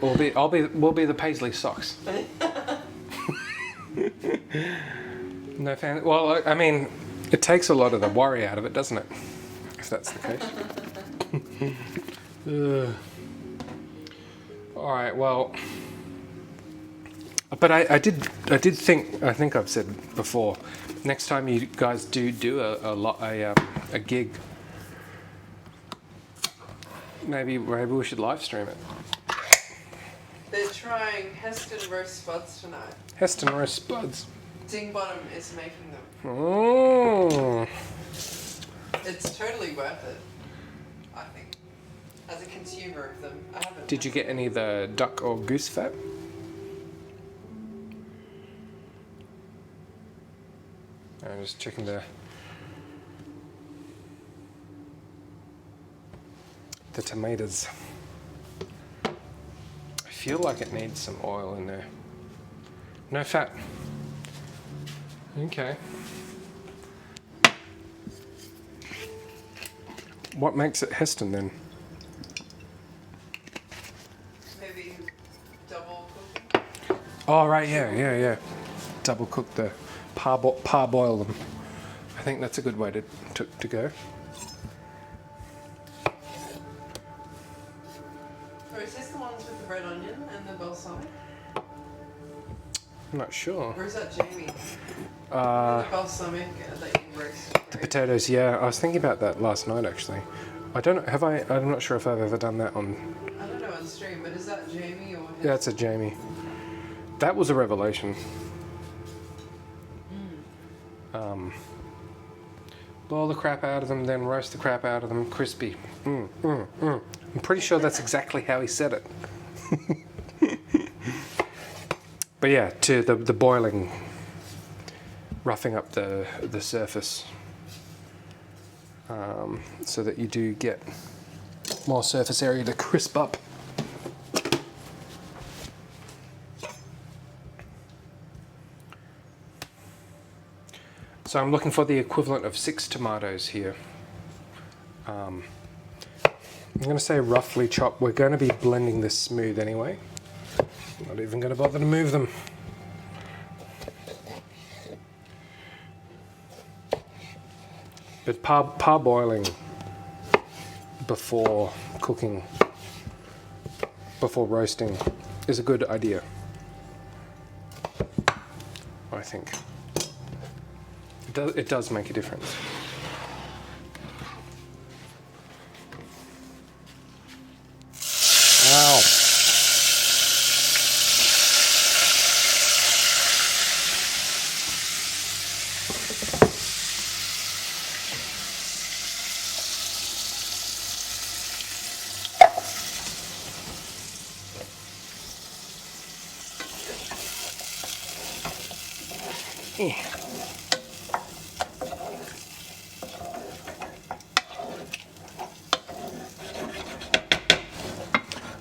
We'll be the Paisley socks. No fan. Well, I mean, it takes a lot of the worry out of it, doesn't it? If that's the case. All right. Well, but I did think. I think I've said before. Next time you guys do a gig, maybe we should live stream it.
They're trying Heston roast spuds tonight.
Heston roast spuds.
Ding Bottom is making them.
Oh.
It's totally worth it, I think. As a consumer of them, I haven't.
Did you get any of the duck or goose fat? I'm just checking the tomatoes. I feel like it needs some oil in there. No fat. Okay. What makes it Heston then?
Maybe double cooking?
Oh right, yeah. Double cook the parboil them. I think that's a good way to go.
Or is this the ones with the red onion and the balsamic?
I'm not sure.
Or is that Jamie? The balsamic that you roast.
The potatoes, yeah. I was thinking about that last night actually. I don't know, have I? I'm not sure if I've ever done that on.
I don't know on stream, but is that Jamie or?
Yeah, it's a Jamie. That was a revelation. Boil the crap out of them, then roast the crap out of them, crispy. I'm pretty sure that's exactly how he said it. But yeah, to the boiling, roughing up the surface, so that you do get more surface area to crisp up. So I'm looking for the equivalent of 6 tomatoes here. I'm going to say roughly chopped. We're going to be blending this smooth anyway. Not even going to bother to move them. But parboiling before cooking, before roasting, is a good idea, I think. It does make a difference. Ow.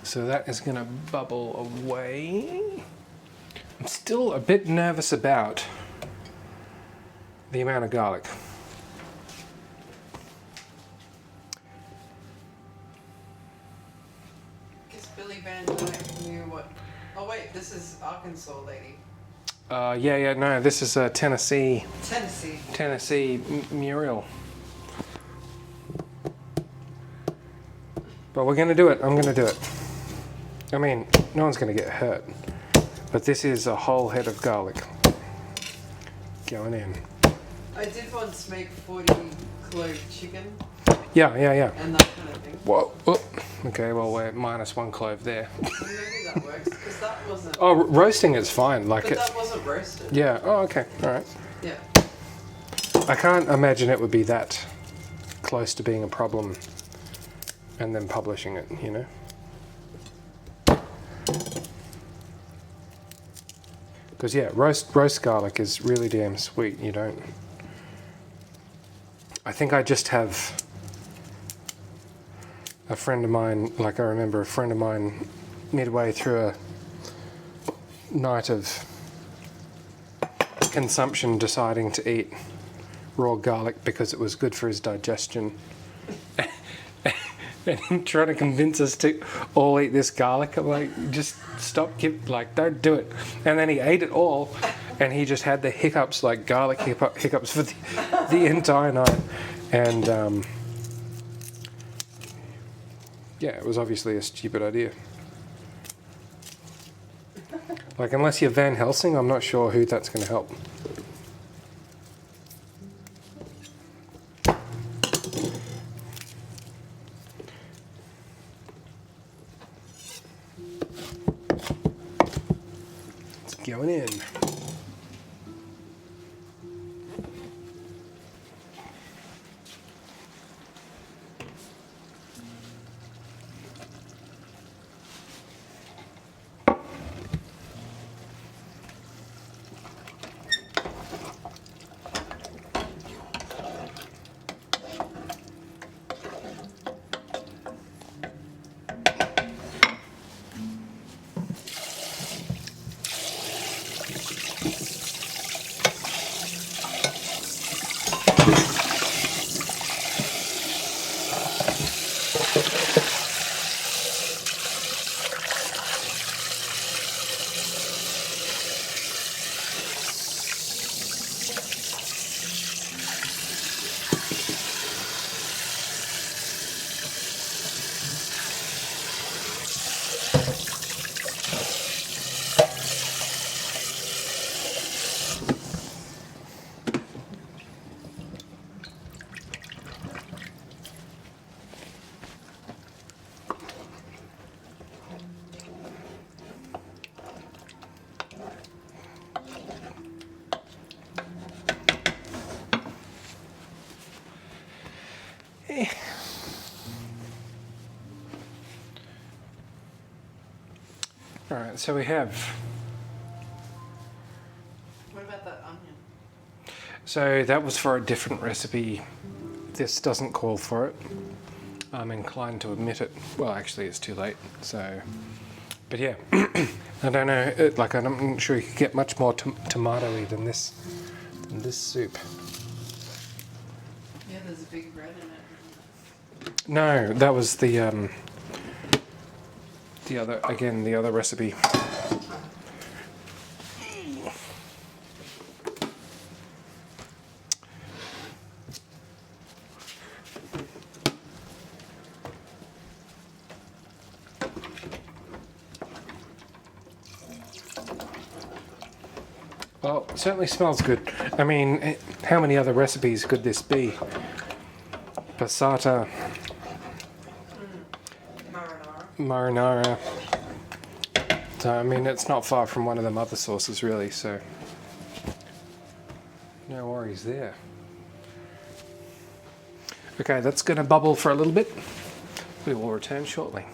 So that is going to bubble away. I'm still a bit nervous about the amount of garlic.
Guess Billy Van Dyke knew what. Oh wait, this is Arkansas lady.
No, this is Tennessee Muriel. But we're going to do it. I'm going to do it. I mean, no one's going to get hurt. But this is a whole head of garlic going in.
I did once make 40 clove chicken
Yeah.
and that kind of thing.
Whoa. Oh. Okay, well, we're minus 1 clove there.
So maybe that works because that wasn't.
Oh, roasting is fine. Like
But
it.
that wasn't roasted.
Yeah. Oh, okay. All right.
Yeah.
I can't imagine it would be that close to being a problem and then publishing it, you know? Because, yeah, roast garlic is really damn sweet. You don't... I think I just have a friend of mine, like I remember a friend of mine midway through a night of consumption deciding to eat raw garlic because it was good for his digestion. And trying to convince us to all eat this garlic. I'm like, just stop, don't do it. And then he ate it all, and he just had the hiccups, like garlic hiccups for the entire night. And yeah, it was obviously a stupid idea. Like, unless you're Van Helsing, I'm not sure who that's going to help. Going in. All right, so we have.
What about that onion?
So that was for a different recipe. This doesn't call for it. I'm inclined to admit it. Well, actually, it's too late. So, but yeah, I don't know. I'm not sure you could get much more tomatoey than this soup.
Yeah, there's a big red in it.
No, that was the other recipe. Well, it certainly smells good. I mean, how many other recipes could this be? Passata,
Marinara.
marinara. So, I mean, it's not far from one of them other sauces, really, so no worries there. Okay, that's going to bubble for a little bit. We will return shortly.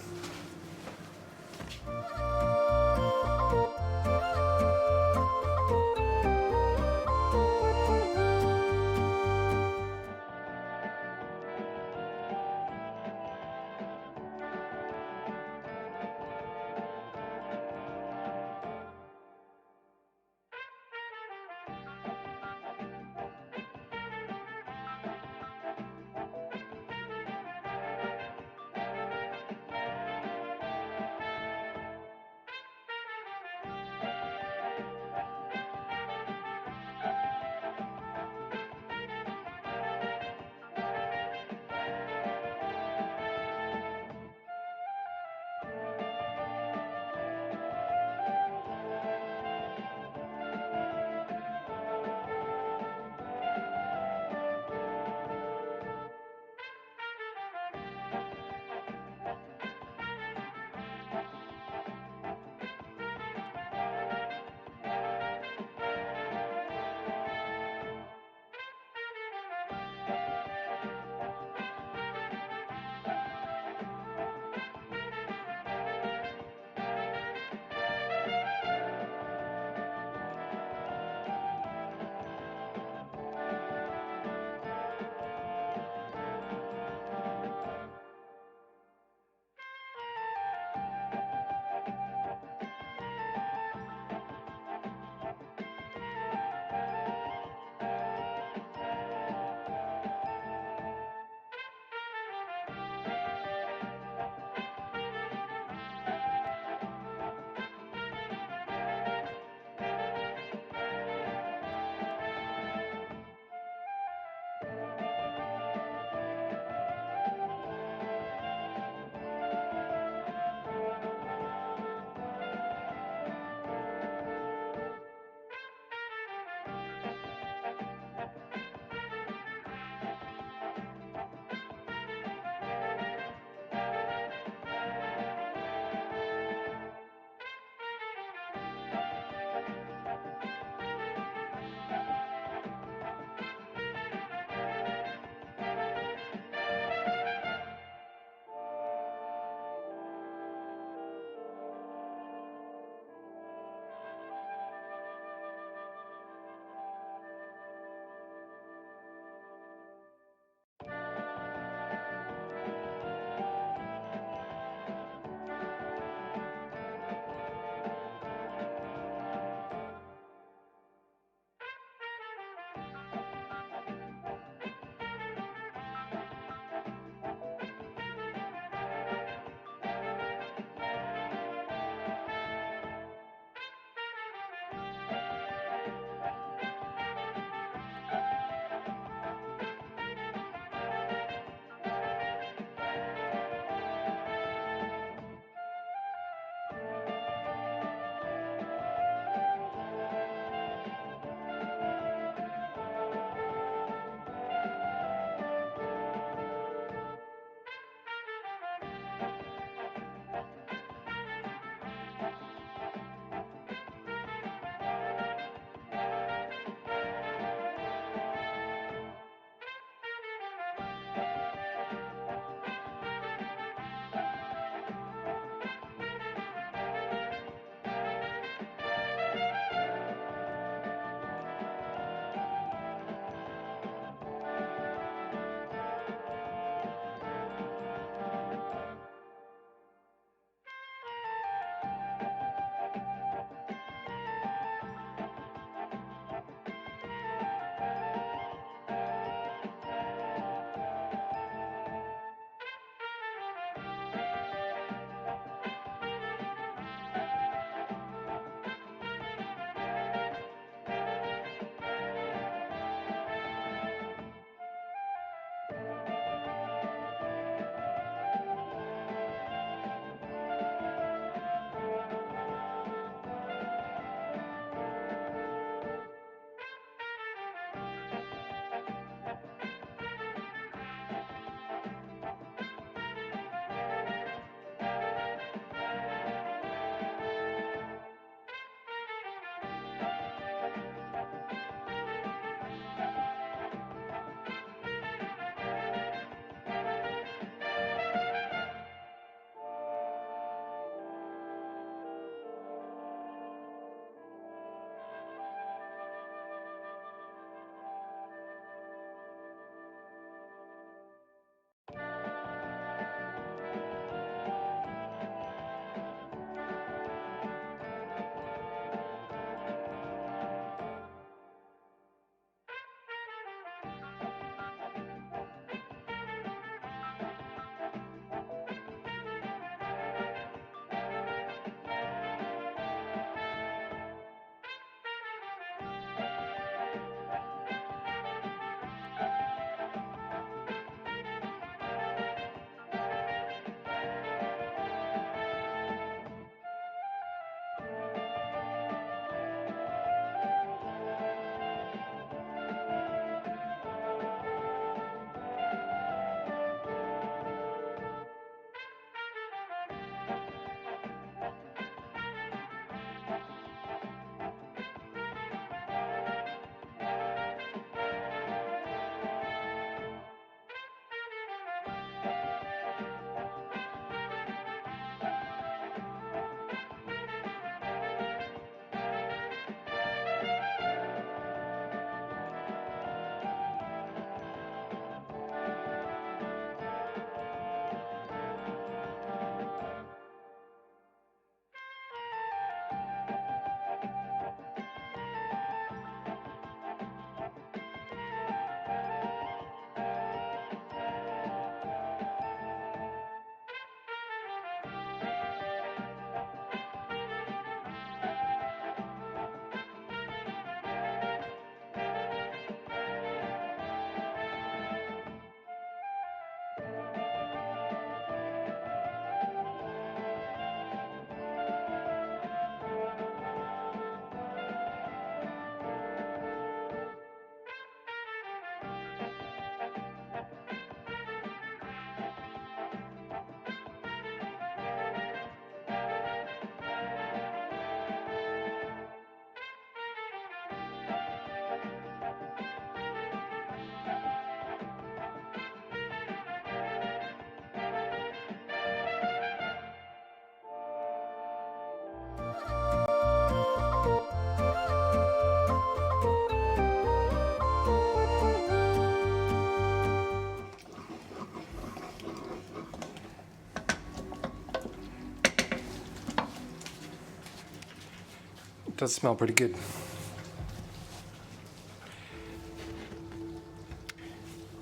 Does smell pretty good.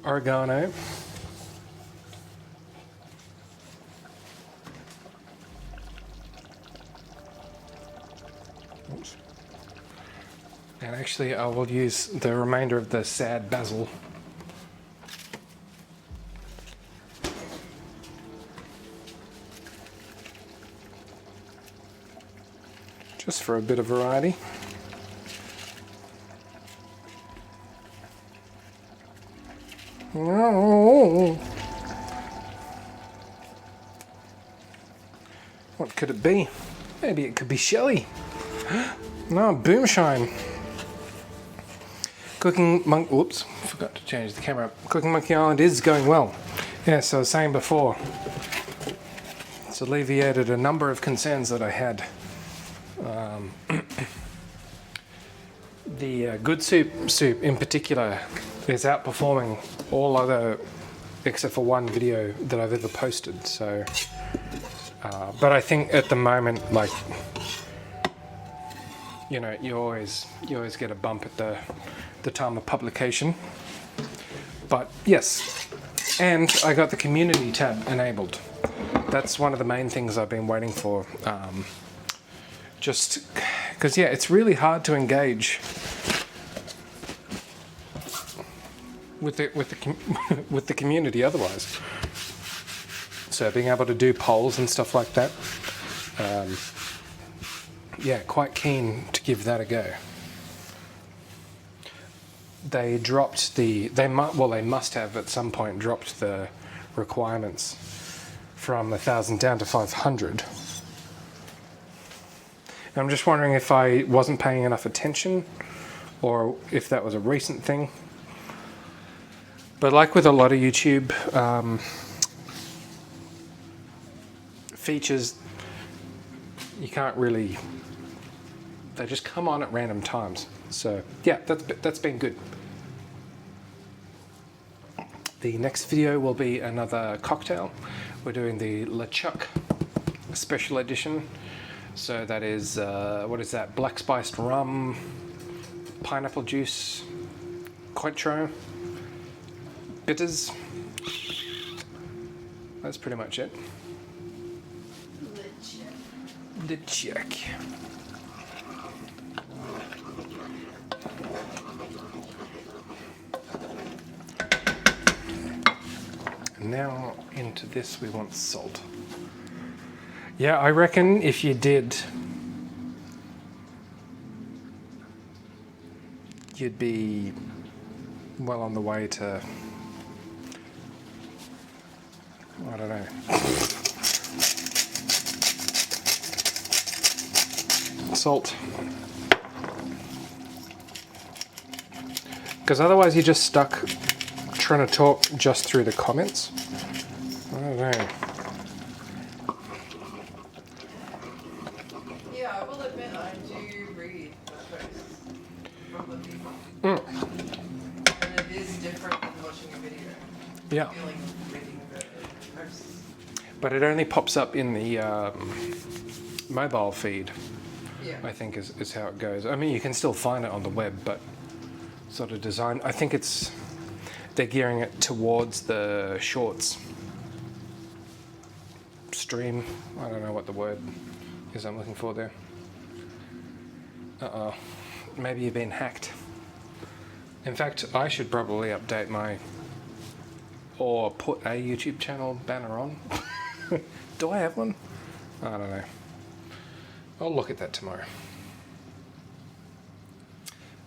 Oregano. Oops. And actually I will use the remainder of the sad basil. Just for a bit of variety. What could it be? Maybe it could be Shelley. No, Boomshine. Cooking Monk. Oops, forgot to change the camera. Cooking Monkey Island is going well. Yes, I was saying before. It's alleviated a number of concerns that I had. The good soup in particular is outperforming all other, except for one video that I've ever posted. So, but I think at the moment, like, you know, you always get a bump at the time of publication. But yes, and I got the community tab enabled. That's one of the main things I've been waiting for. Just because, yeah, it's really hard to engage with the community otherwise. So being able to do polls and stuff like that, yeah, quite keen to give that a go. They dropped they must have at some point dropped the requirements from 1,000 down to 500. I'm just wondering if I wasn't paying enough attention or if that was a recent thing. But like with a lot of YouTube features, you can't really, they just come on at random times. So yeah, that's been good. The next video will be another cocktail. We're doing the LeChuck special edition. So that is, what is that? Black spiced rum, pineapple juice, Cointreau, bitters. That's pretty much it. LeChuck. Now into this we want salt. Yeah, I reckon if you did, you'd be well on the way to, I don't know. Salt. Because otherwise you're just stuck trying to talk just through the comments. I don't know.
Yeah, I will admit I do read the posts from the people. And it is different than watching a video.
Yeah.
I feel like reading the posts.
But it only pops up in the mobile feed,
Yeah.
I think is how it goes. I mean, you can still find it on the web, but sort of design, I think they're gearing it towards the shorts stream. I don't know what the word is I'm looking for there. Uh-oh. Maybe you've been hacked. In fact, I should probably update or put a YouTube channel banner on. Do I have one? I don't know. I'll look at that tomorrow.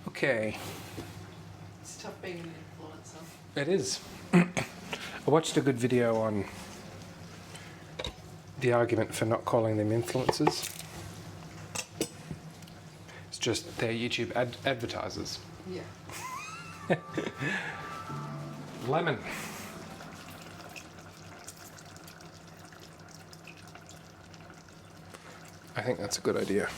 Okay.
It's tough being an influencer.
It is. I watched a good video on the argument for not calling them influencers. It's just they're YouTube advertisers.
Yeah.
Lemon. I think that's a good idea.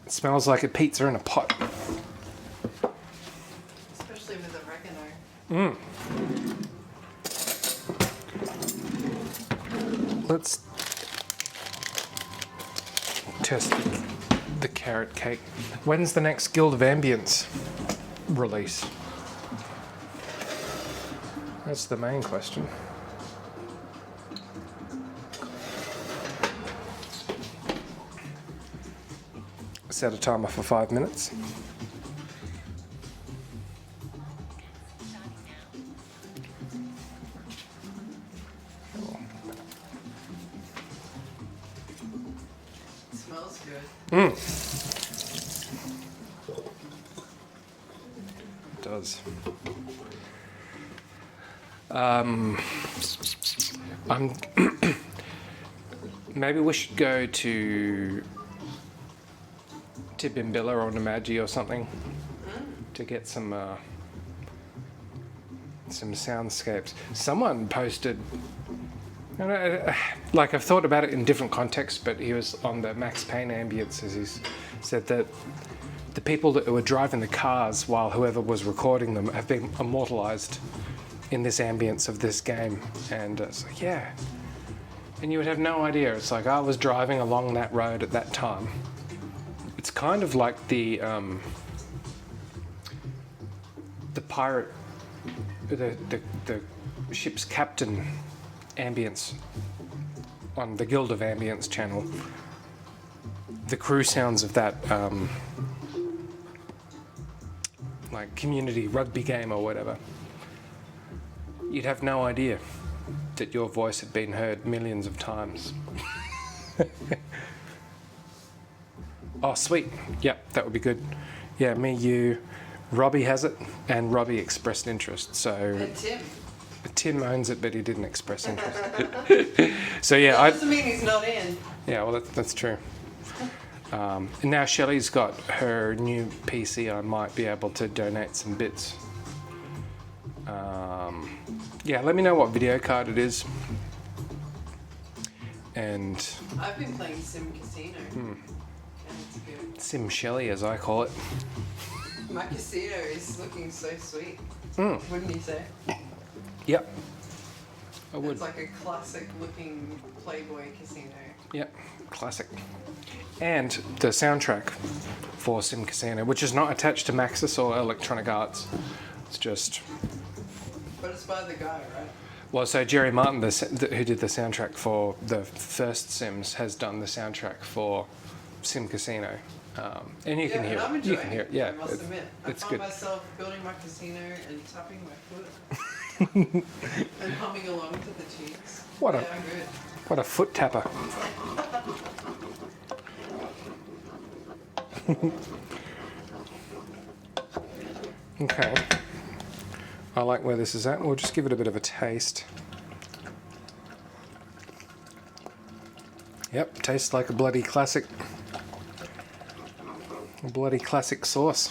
It smells like a pizza in a pot.
Especially with oregano.
let's test the carrot cake. When's the next Guild of Ambience release? That's the main question. Set a timer for 5 minutes.
Smells good.
It does. I'm maybe we should go to Bimbilla or Namaji or something to get some soundscapes. Someone posted, like I've thought about it in different contexts, but he was on the Max Payne ambience, as he said that the people that were driving the cars while whoever was recording them have been immortalized in this ambience of this game. And it's like, yeah. And you would have no idea. It's like I was driving along that road at that time. It's kind of like the pirate, the ship's captain ambience on the Guild of Ambience channel. The crew sounds of that like community rugby game or whatever. You'd have no idea that your voice had been heard millions of times. Oh, sweet. Yep, that would be good. Yeah, me, you, Robbie has it, and Robbie expressed interest. So
And Tim.
Tim owns it, but he didn't express interest. So yeah,
That doesn't mean he's not in.
yeah, well that's true. And now Shelley's got her new PC. I might be able to donate some bits. Yeah, let me know what video card it is. And
I've been playing Sim Casino. And it's good.
Sim Shelley, as I call it.
My casino is looking so sweet. Wouldn't you say?
Yep. I would.
It's like a classic looking Playboy casino.
Yep, classic. And the soundtrack for Sim Casino, which is not attached to Maxis or Electronic Arts. It's just...
But it's by the guy, right?
Well, so Jerry Martin, who did the soundtrack for the first Sims, has done the soundtrack for Sim Casino. And you can hear
I'm
it. You
enjoying
can hear it.
it.
Yeah,
I must admit. I
it's
find
good.
myself building my casino and tapping my foot and humming along to the tunes.
What a-
yeah, I'm good.
What a foot tapper. Okay. I like where this is at. We'll just give it a bit of a taste. Yep, tastes like a bloody classic. A bloody classic sauce.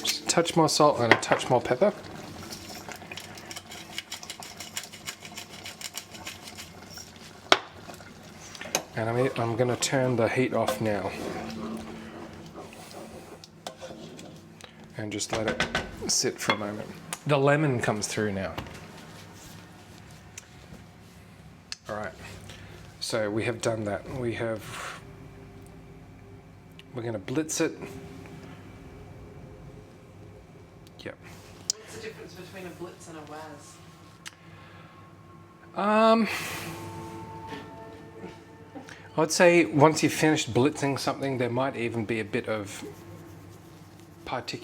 Just a touch more salt and a touch more pepper. And I'm going to turn the heat off now. And just let it sit for a moment. The lemon comes through now. All right. So we have done that. We're going to blitz it. Yep.
What's the difference between a blitz and a waz?
I'd say once you've finished blitzing something, there might even be a bit of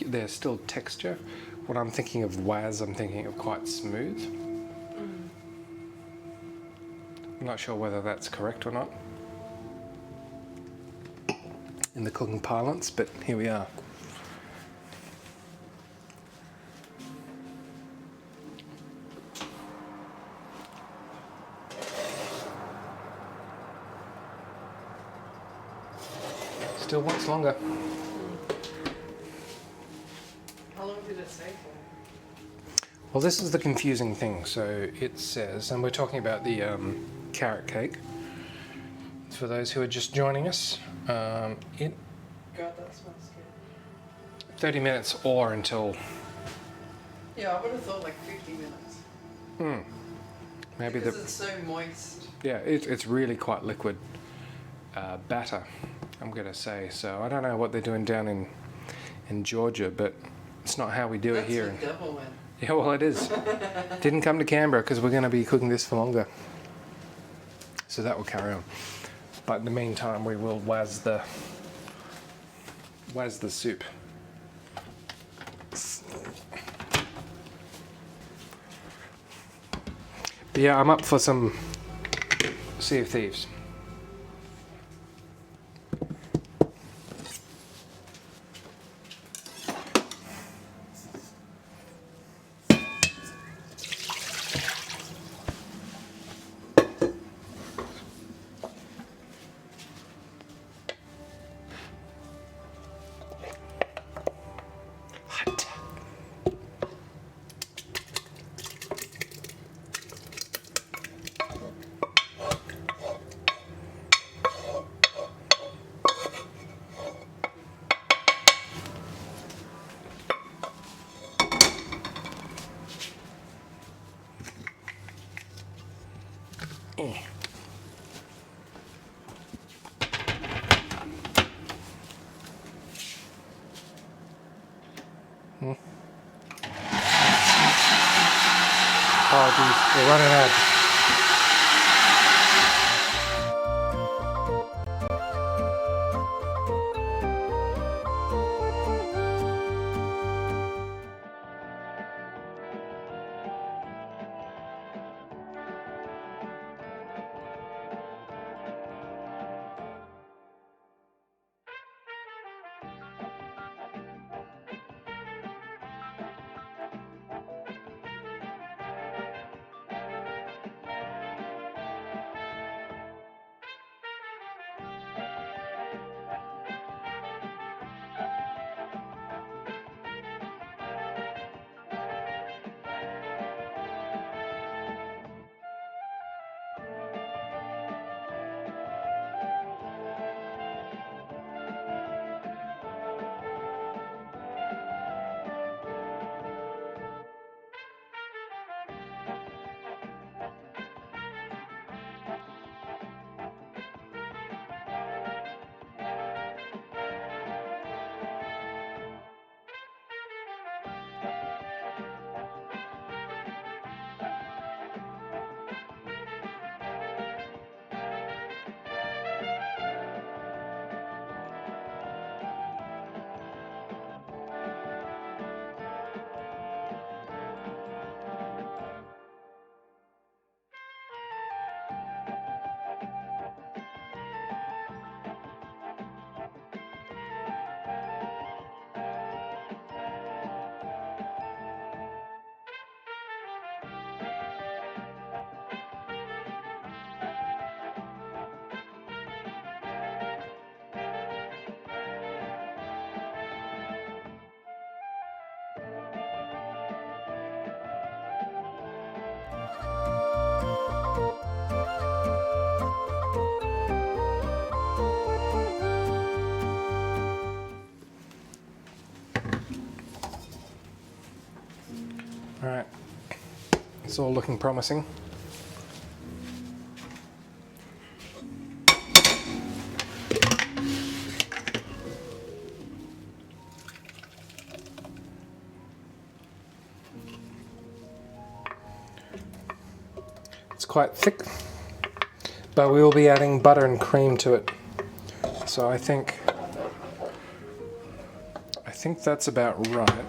there's still texture. When I'm thinking of waz, I'm thinking of quite smooth. I'm not sure whether that's correct or not in the cooking parlance, but here we are. Still wants longer.
How long did it stay for?
Well, this is the confusing thing. So it says, and we're talking about the carrot cake. For those who are just joining us,
God, that smells good.
30 minutes or until...
Yeah, I would have thought like 50 minutes.
Maybe
because it's so moist.
yeah, it's really quite liquid batter, I'm gonna say. So I don't know what they're doing down in Georgia, but it's not how we do it here.
That's the devil win.
Yeah, well, it is. Didn't come to Canberra because we're going to be cooking this for longer. So that will carry on. But in the meantime, we will waz the soup. But yeah, I'm up for some Sea of Thieves. Apologies, we're running out. All right, it's all looking promising. It's quite thick, but we will be adding butter and cream to it. So I think that's about right.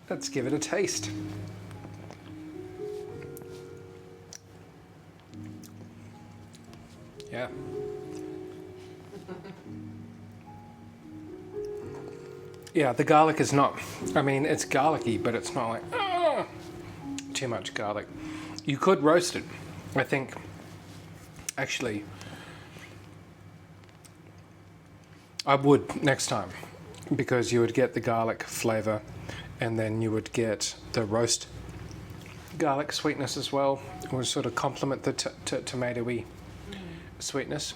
Let's give it a taste. Yeah. Yeah, the garlic is not, I mean, it's garlicky, but it's not like, too much garlic. You could roast it, I think. Actually, I would next time, because you would get the garlic flavor and then you would get the roast garlic sweetness as well. It would sort of complement the tomatoey sweetness.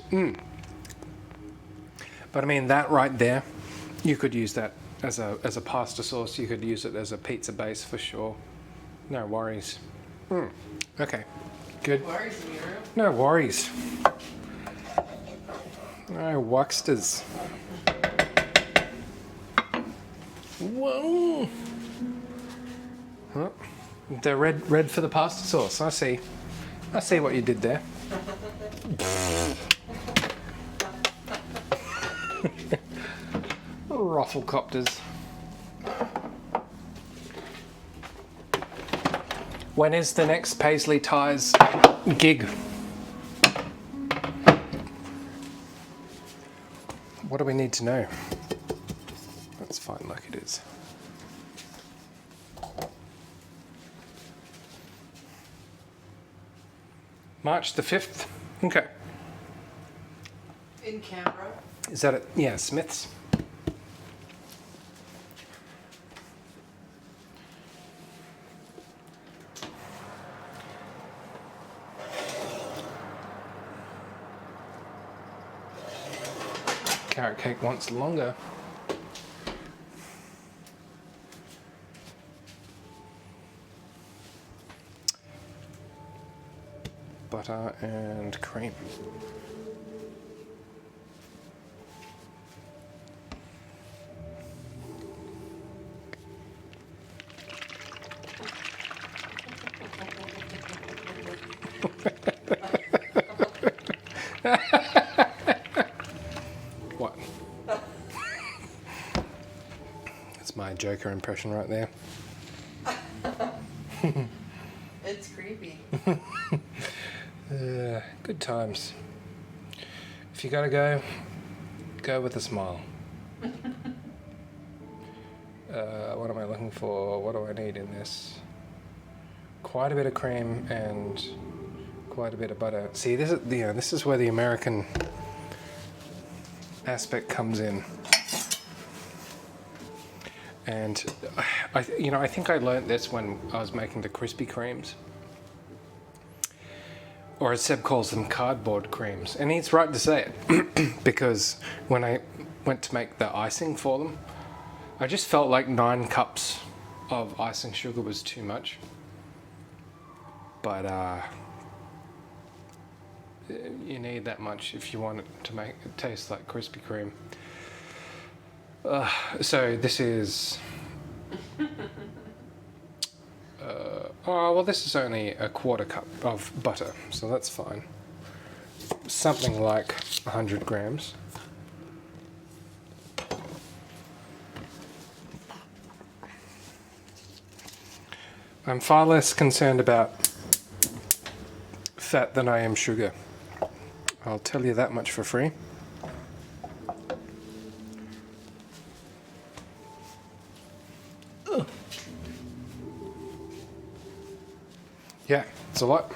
But I mean, that right there, you could use that as a pasta sauce. You could use it as a pizza base for sure. No worries. Okay, good.
Worries, Muriel.
No worries. No wuxters. Whoa. Oh, the red for the pasta sauce. I see. I see what you did there. Rufflecopters. When is the next Paisley Ties gig? What do we need to know? That's fine like it is. March the 5th? Okay.
In Canberra.
Is that it? Yeah, Smith's. Carrot cake wants longer. Butter and cream. What? That's my Joker impression right there.
It's creepy.
Good times. If you gotta go, go with a smile. What am I looking for? What do I need in this? Quite a bit of cream and quite a bit of butter. See, this is this is where the American aspect comes in. And I think I learnt this when I was making the Krispy Kremes. Or as Seb calls them, cardboard creams. And he's right to say it, because when I went to make the icing for them, I just felt like 9 cups of icing sugar was too much. But you need that much if you want it to make it taste like Krispy Kreme. So this is... this is only a 1/4 cup of butter, so that's fine. Something like 100 grams. I'm far less concerned about fat than I am sugar. I'll tell you that much for free. Yeah, it's a lot.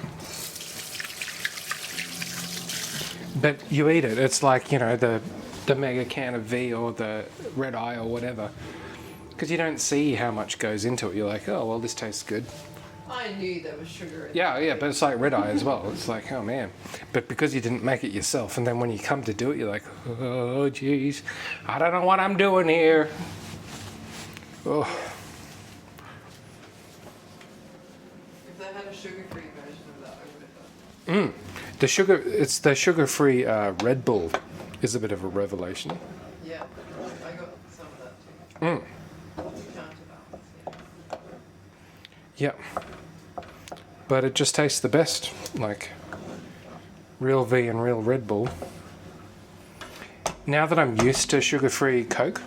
But you eat it. It's like, the mega can of V or the red eye or whatever. Because you don't see how much goes into it. You're like, oh, well, this tastes good.
I knew there was sugar in it.
Yeah, but it's like red eye as well. It's like, oh, man. But because you didn't make it yourself, and then when you come to do it, you're like, oh, geez, I don't know what I'm doing here. Oh.
If they had a sugar-free version of that, I would have done.
It's the sugar-free Red Bull is a bit of a revelation.
Yeah, I got some of that too. Counterbalance,
Yeah. But it just tastes the best, like real V and real Red Bull. Now that I'm used to sugar-free Coke,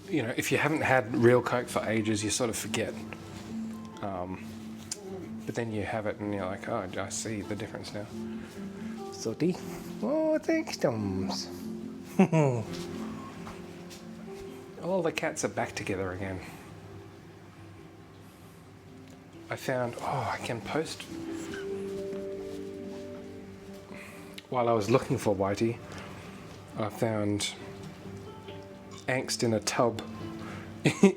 if you haven't had real Coke for ages, you sort of forget. But then you have it and you're like, oh, I see the difference now. Salty. Oh, thanks, Toms. All the cats are back together again. I found, I can post. While I was looking for Whitey, I found angst in a tub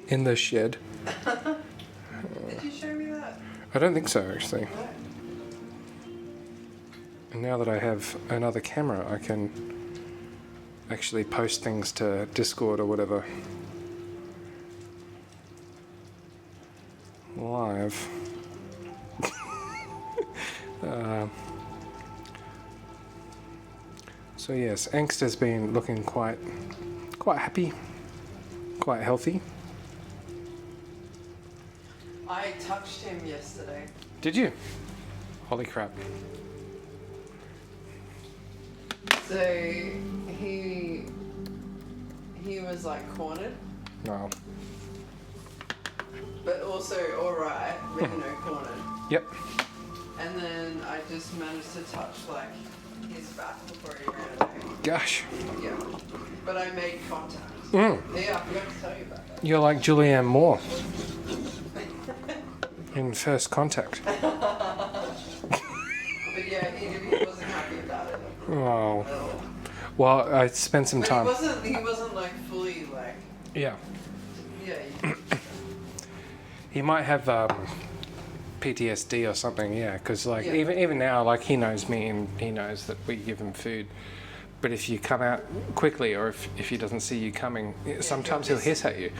in the shed.
Did you show me that?
I don't think so, actually. And now that I have another camera, I can actually post things to Discord or whatever. Live. So yes, Angst has been looking quite happy, quite healthy.
I touched him yesterday.
Did you? Holy crap.
So he was like cornered,
No.
but also alright, but you know, cornered.
Yep.
And then I just managed to touch like his back before he ran away.
Gosh.
Yeah. But I made contact.
Mm.
Yeah, I forgot to tell you about that.
You're like Julianne Moore in First Contact.
But yeah, he wasn't happy about it.
Oh.
At all.
Well, I spent some
But
time.
he wasn't like fully like,
Yeah.
yeah.
He might have PTSD or something, yeah, because like
Yeah.
even now, like he knows me and he knows that we give him food. But if you come out quickly, or if he doesn't see you coming, sometimes he'll hiss at you,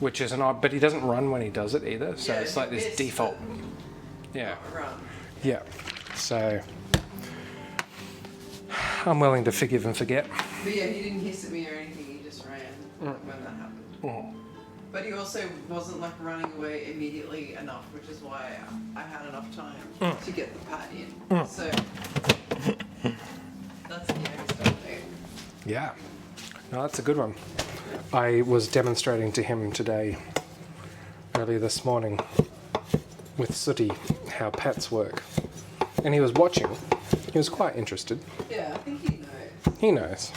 which is an odd. But he doesn't run when he does it either, so
Yeah,
it's like this
hiss,
default. Yeah,
Run.
yeah. So I'm willing to forgive and forget.
But yeah, he didn't hiss at me or anything, he just ran when that happened.
Mm.
But he also wasn't like running away immediately enough, which is why I had enough time to get the pat in. So that's the extra thing.
Yeah, no, that's a good one. I was demonstrating to him today, early this morning, with Sooty, how pets work. And he was watching. He was quite interested.
Yeah, I think he knows.
He knows.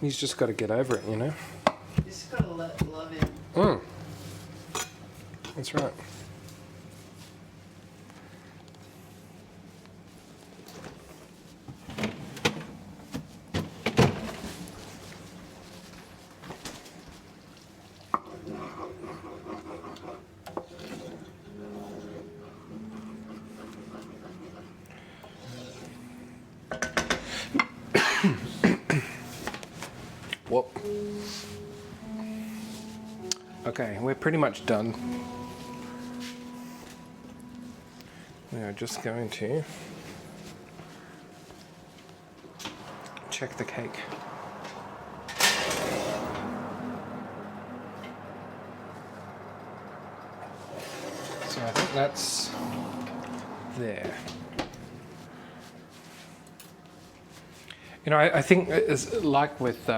He's just got to get over it, you know?
You just gotta let love in.
Mm. That's right. Whoop. Okay, we're pretty much done. We are just going to check the cake. So I think that's there. You know, I think it's like with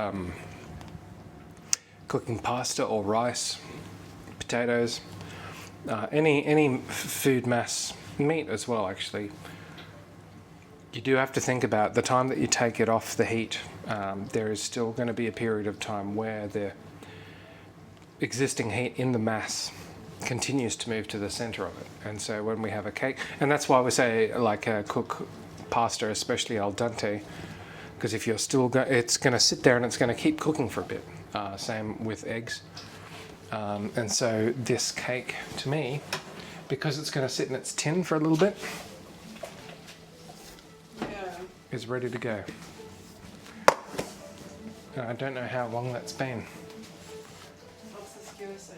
cooking pasta or rice, potatoes, any food mass, meat as well actually. You do have to think about the time that you take it off the heat. There is still going to be a period of time where the existing heat in the mass continues to move to the center of it. And so when we have a cake, and that's why we say like cook pasta, especially al dente, because if you're still it's going to sit there and it's going to keep cooking for a bit. Same with eggs. And so this cake, to me, because it's going to sit in its tin for a little bit,
Yeah.
is ready to go. And I don't know how long that's been.
What's the skewer say?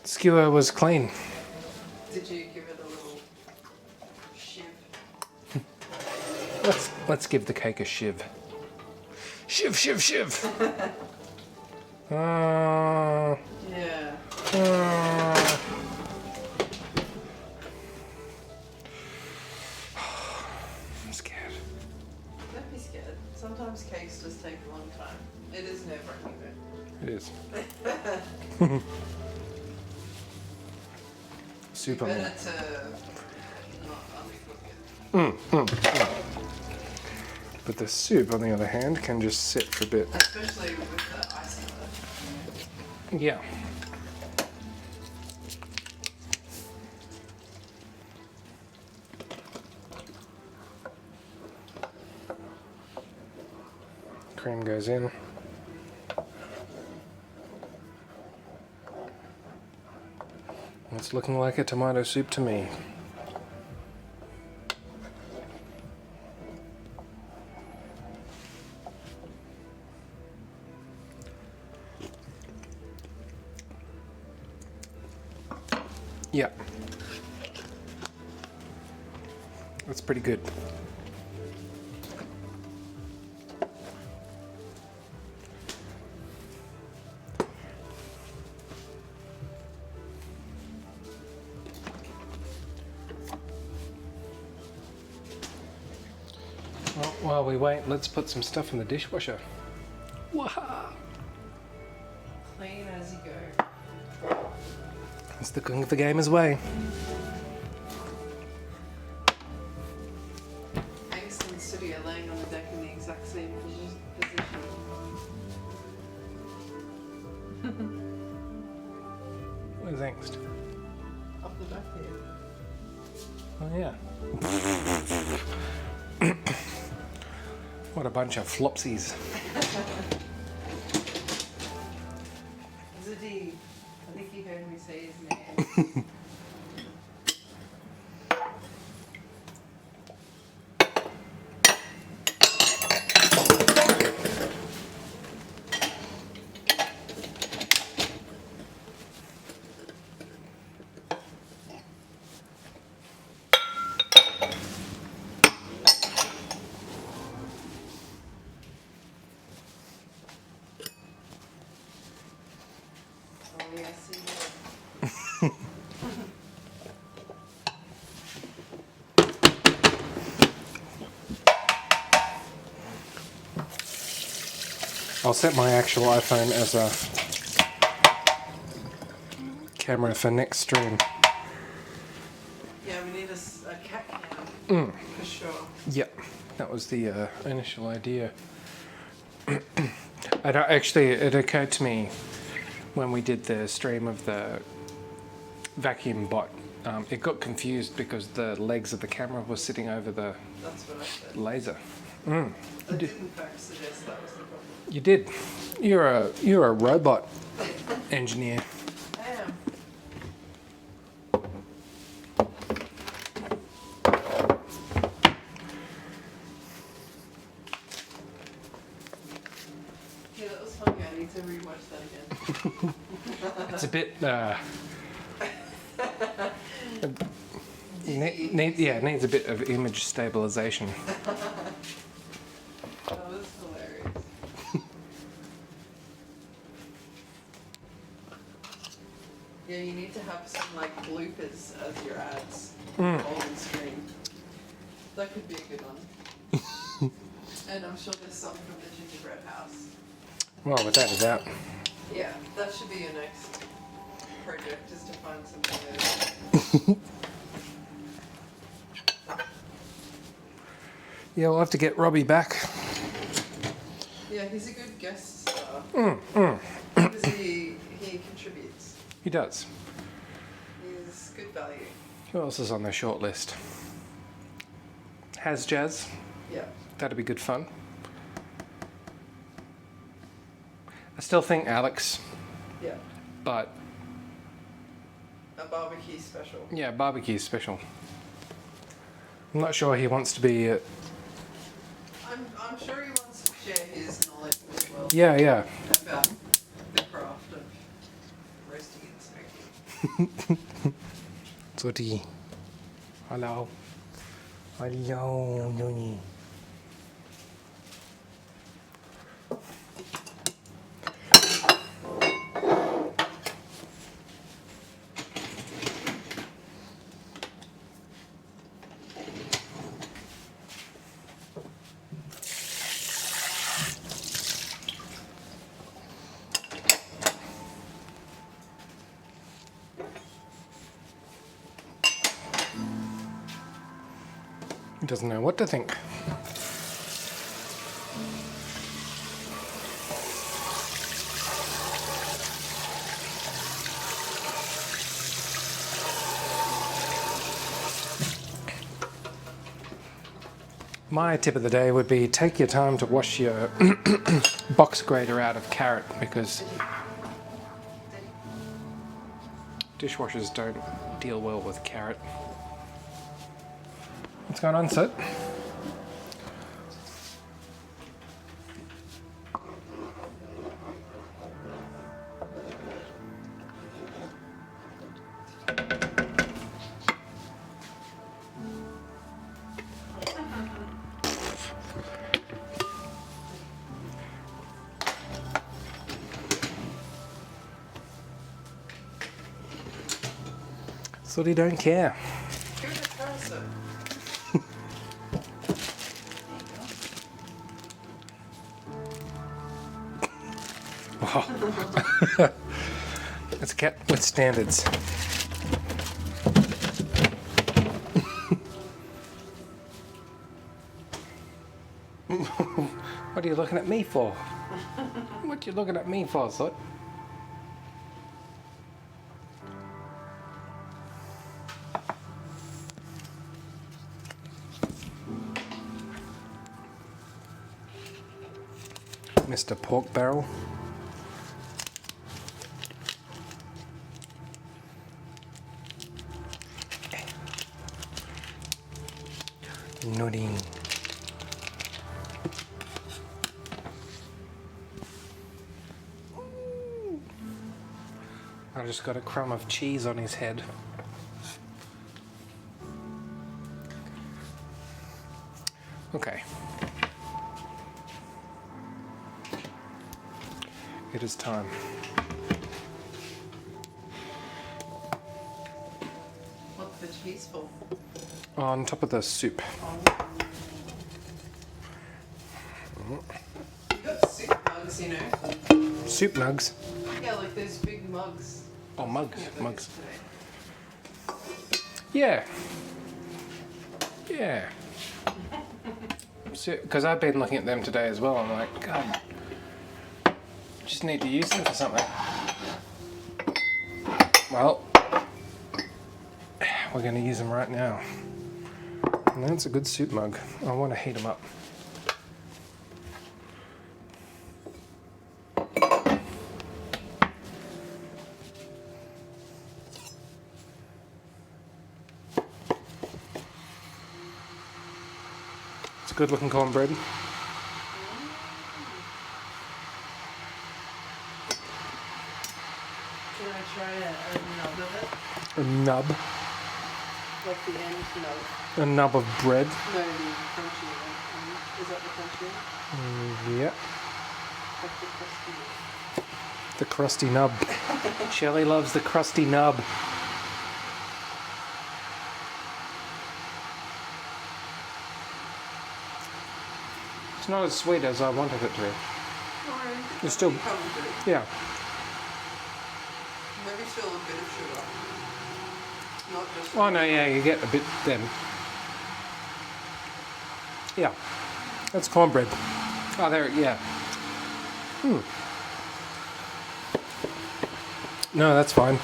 The skewer was clean.
Did you give it a little shiv?
Let's give the cake a shiv. Shiv, shiv, shiv.
Yeah.
I'm scared.
Don't be scared. Sometimes cakes just take a long time. It is never-ending though.
It is. Soup on
Better
there.
to not undercook it.
But the soup, on the other hand, can just sit for a bit.
Especially with the icing on it.
Yeah. Cream goes in. It's looking like a tomato soup to me. Yeah. That's pretty good. Well, while we wait, let's put some stuff in the dishwasher. Wow.
Clean as you go.
It's the king of the gamer's way.
Angst and Sooty are laying on the deck in the exact same position.
What is angst?
Off the back here.
Oh yeah. What a bunch of flopsies.
Ziddy. I think you heard me say his name. Oh yeah, see you.
I'll set my actual iPhone as a camera for next stream.
Yeah, we need a cat cam. For sure.
Yep, that was the initial idea. Actually, it occurred to me when we did the stream of the vacuum bot. It got confused because the legs of the camera were sitting over the
That's what I said.
laser.
I did in fact suggest that was the problem.
You did. You're a robot engineer.
I am. Yeah, that was funny. I need to rewatch that again.
It's a bit. Needs a bit of image stabilization.
That was hilarious. Yeah, you need to have some like bloopers as your ads on screen. That could be a good one. And I'm sure there's some from the gingerbread house.
Well, without a doubt.
Yeah, that should be your next project, is to find some of those.
Yeah, we'll have to get Robbie back.
Yeah, he's a good guest star. Because he contributes.
He does.
He's good value.
Who else is on the short list? Has Jazz.
Yeah.
That'd be good fun. I still think Alex,
Yeah.
but
A barbecue special.
yeah, barbecue special. I'm not sure he wants to be.
I'm sure he wants to share his knowledge as well
Yeah.
about the craft of roasting and smoking.
Sorry. Hello. Hello, Johnny. He doesn't know what to think. My tip of the day would be take your time to wash your box grater out of carrot because dishwashers don't deal well with carrot. What's going on, Sid? Thought he don't care.
Give it a try, sir.
Wow. It's a cat with standards. What are you looking at me for? What you looking at me for, slut? Mr. Pork Barrel. Nodding. I just got a crumb of cheese on his head. Okay. It is time.
What's the cheese for?
On top of the soup.
You got soup mugs, you know?
Soup nugs.
Yeah, like those big mugs.
Oh, mugs.
Yeah,
Mugs.
today.
Yeah. Yeah. Because I've been looking at them today as well. I'm like, God, just need to use them for something. Well, we're going to use them right now. And that's a good soup mug. I want to heat them up. It's a good looking cornbread.
Can I try a nub of it?
A nub.
Like the end nub?
A nub of bread.
No, the crunchy one. Is that the crunchy one?
Yeah.
Like the crusty one?
The crusty nub. Shelley loves the crusty nub. It's not as sweet as I wanted it to be. It's still, yeah.
Maybe still a bit of sugar. Not just.
Oh no, yeah, you get a bit then. Yeah, that's cornbread. Oh, there, yeah. No, that's fine.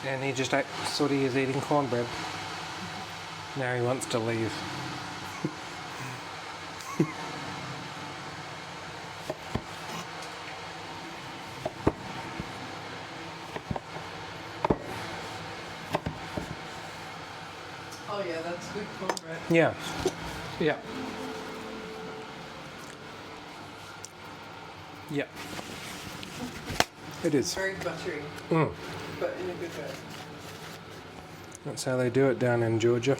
And he just thought he was eating cornbread. Now he wants to leave.
Oh yeah, that's good cornbread.
Yeah. Yeah. Yeah. It is.
Very buttery,
Mm.
but in a good way.
That's how they do it down in Georgia.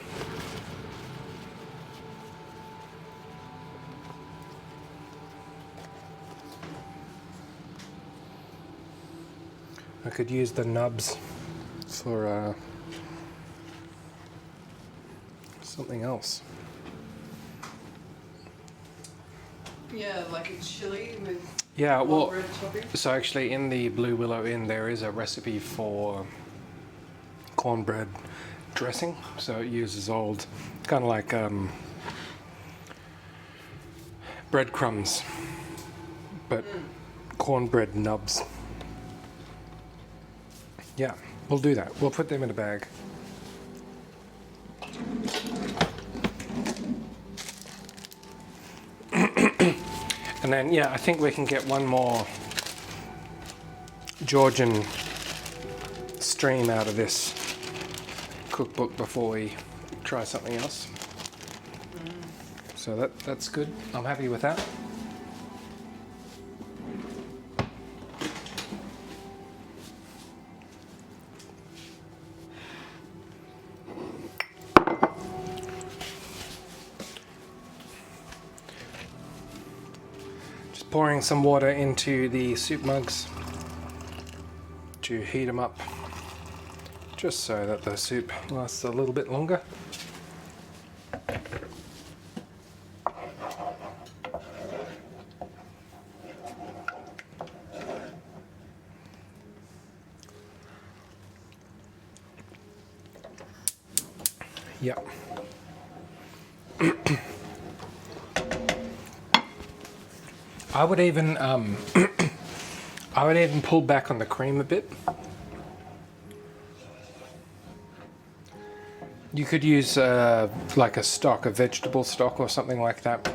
I could use the nubs for something else.
Yeah, like a chili with
Yeah, well,
cornbread topping.
so actually in the Blue Willow Inn there is a recipe for cornbread dressing. So it uses old, kind of like breadcrumbs, but cornbread nubs. Yeah, we'll do that. We'll put them in a bag. And then, yeah, I think we can get one more Georgian stream out of this cookbook before we try something else. So that's good. I'm happy with that. pouring some water into the soup mugs to heat them up, just so that the soup lasts a little bit longer. Yep. I would even I would even pull back on the cream a bit. You could use like a stock, a vegetable stock or something like that.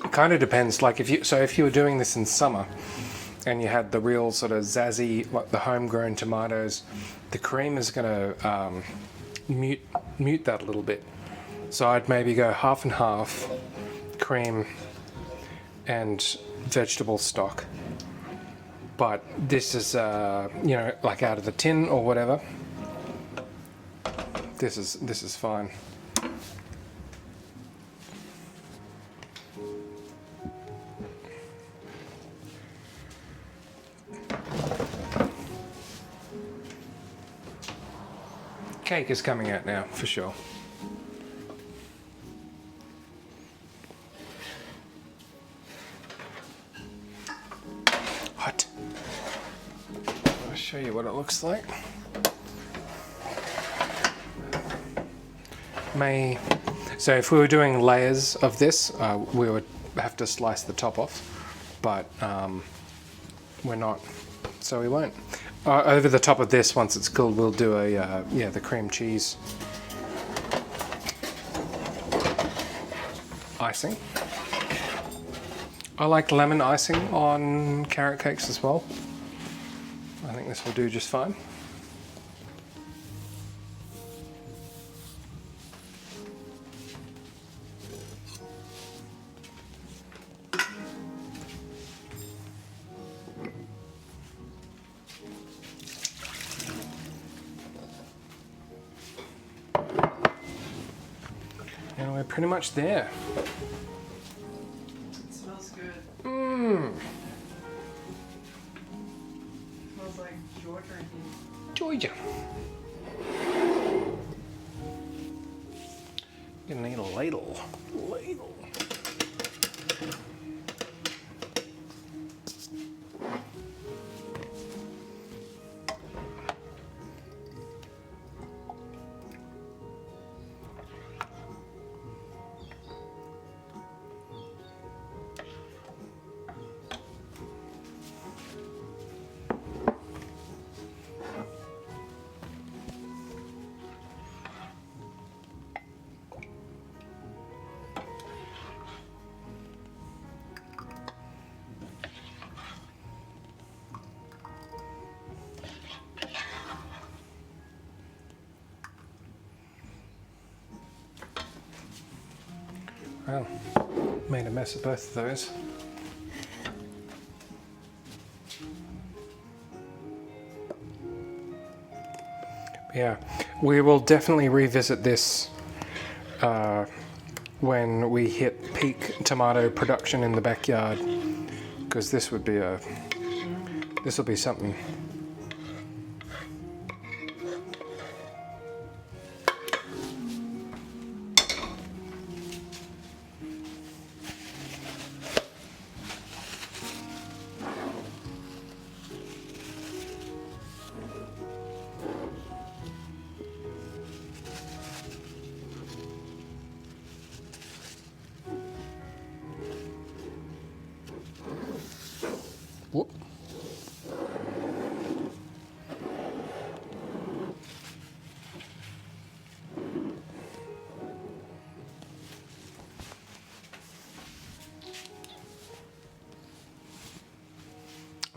It kind of depends. Like if you were doing this in summer and you had the real sort of zazzy, like the homegrown tomatoes, the cream is going to mute that a little bit. So I'd maybe go half and half cream and vegetable stock. But this is you know, like out of the tin or whatever. This is fine. Cake is coming out now, for sure. Hot. I'll show you what it looks like. So if we were doing layers of this, we would have to slice the top off, but we're not, so we won't. Over the top of this, once it's cooled, we'll do a the cream cheese icing. I like lemon icing on carrot cakes as well. I think this will do just fine. And we're pretty much there.
It smells good.
Mmm.
Smells like Georgia in here.
Georgia. Gonna need a ladle. Ladle. Well, made a mess of both of those. Yeah, we will definitely revisit this when we hit peak tomato production in the backyard, because this will be something. Whoop.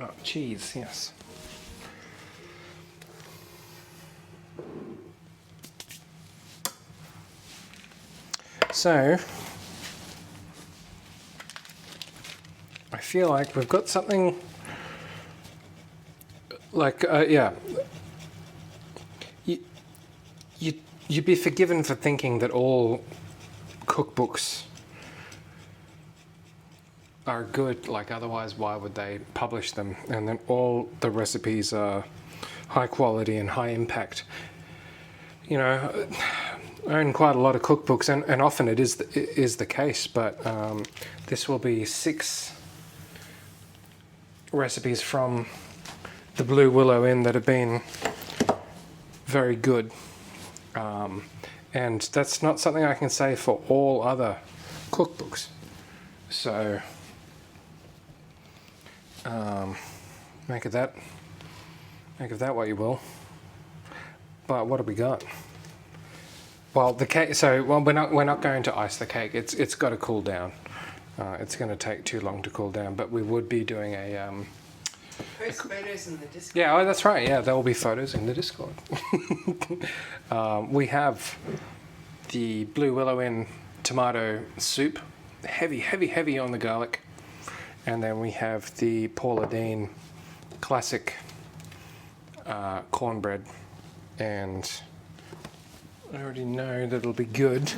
Oh, cheese, yes. So, I feel like we've got something like, yeah, you'd be forgiven for thinking that all cookbooks are good. Like otherwise, why would they publish them? And then all the recipes are high quality and high impact. You know, I own quite a lot of cookbooks, and often it is the case. But this will be 6 recipes from the Blue Willow Inn that have been very good. And that's not something I can say for all other cookbooks. So make of that what you will. But what have we got? Well, the cake. So, well, we're not going to ice the cake. It's got to cool down. It's going to take too long to cool down. But we would be doing a.
Post photos in the Discord.
Yeah, oh, that's right. Yeah, there will be photos in the Discord. We have the Blue Willow Inn tomato soup, heavy on the garlic, and then we have the Paula Deen classic cornbread, and I already know that it'll be good.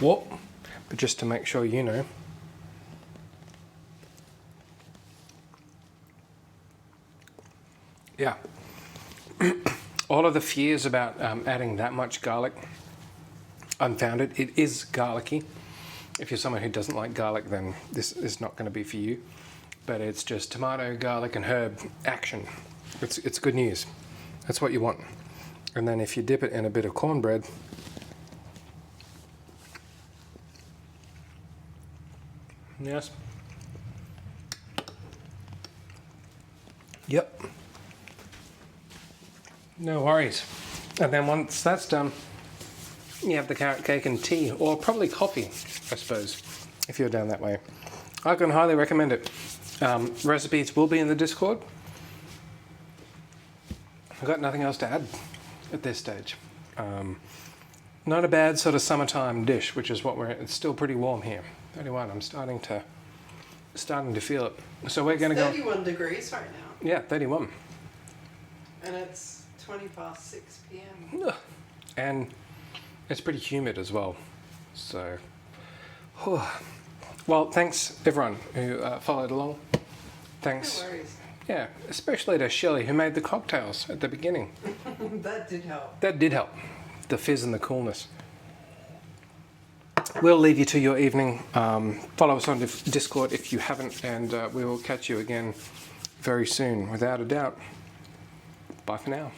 Whoop! But just to make sure you know. Yeah. All of the fears about adding that much garlic, unfounded. It is garlicky. If you're someone who doesn't like garlic, then this is not going to be for you. But it's just tomato, garlic, and herb action. It's good news. That's what you want. And then if you dip it in a bit of cornbread, yes. Yep. No worries. And then once that's done, you have the carrot cake and tea, or probably coffee, I suppose, if you're down that way. I can highly recommend it. Recipes will be in the Discord. I've got nothing else to add at this stage. Not a bad sort of summertime dish, which is what it's still pretty warm here. 31, I'm starting to feel it. So we're going to go.
31 degrees right now.
Yeah, 31.
And it's 20 past 6 p.m.
And it's pretty humid as well. So, well, thanks everyone who followed along. Thanks.
No worries.
Yeah, especially to Shelley who made the cocktails at the beginning.
That did help.
That did help. The fizz and the coolness. We'll leave you to your evening. Follow us on Discord if you haven't, and we will catch you again very soon, without a doubt. Bye for now.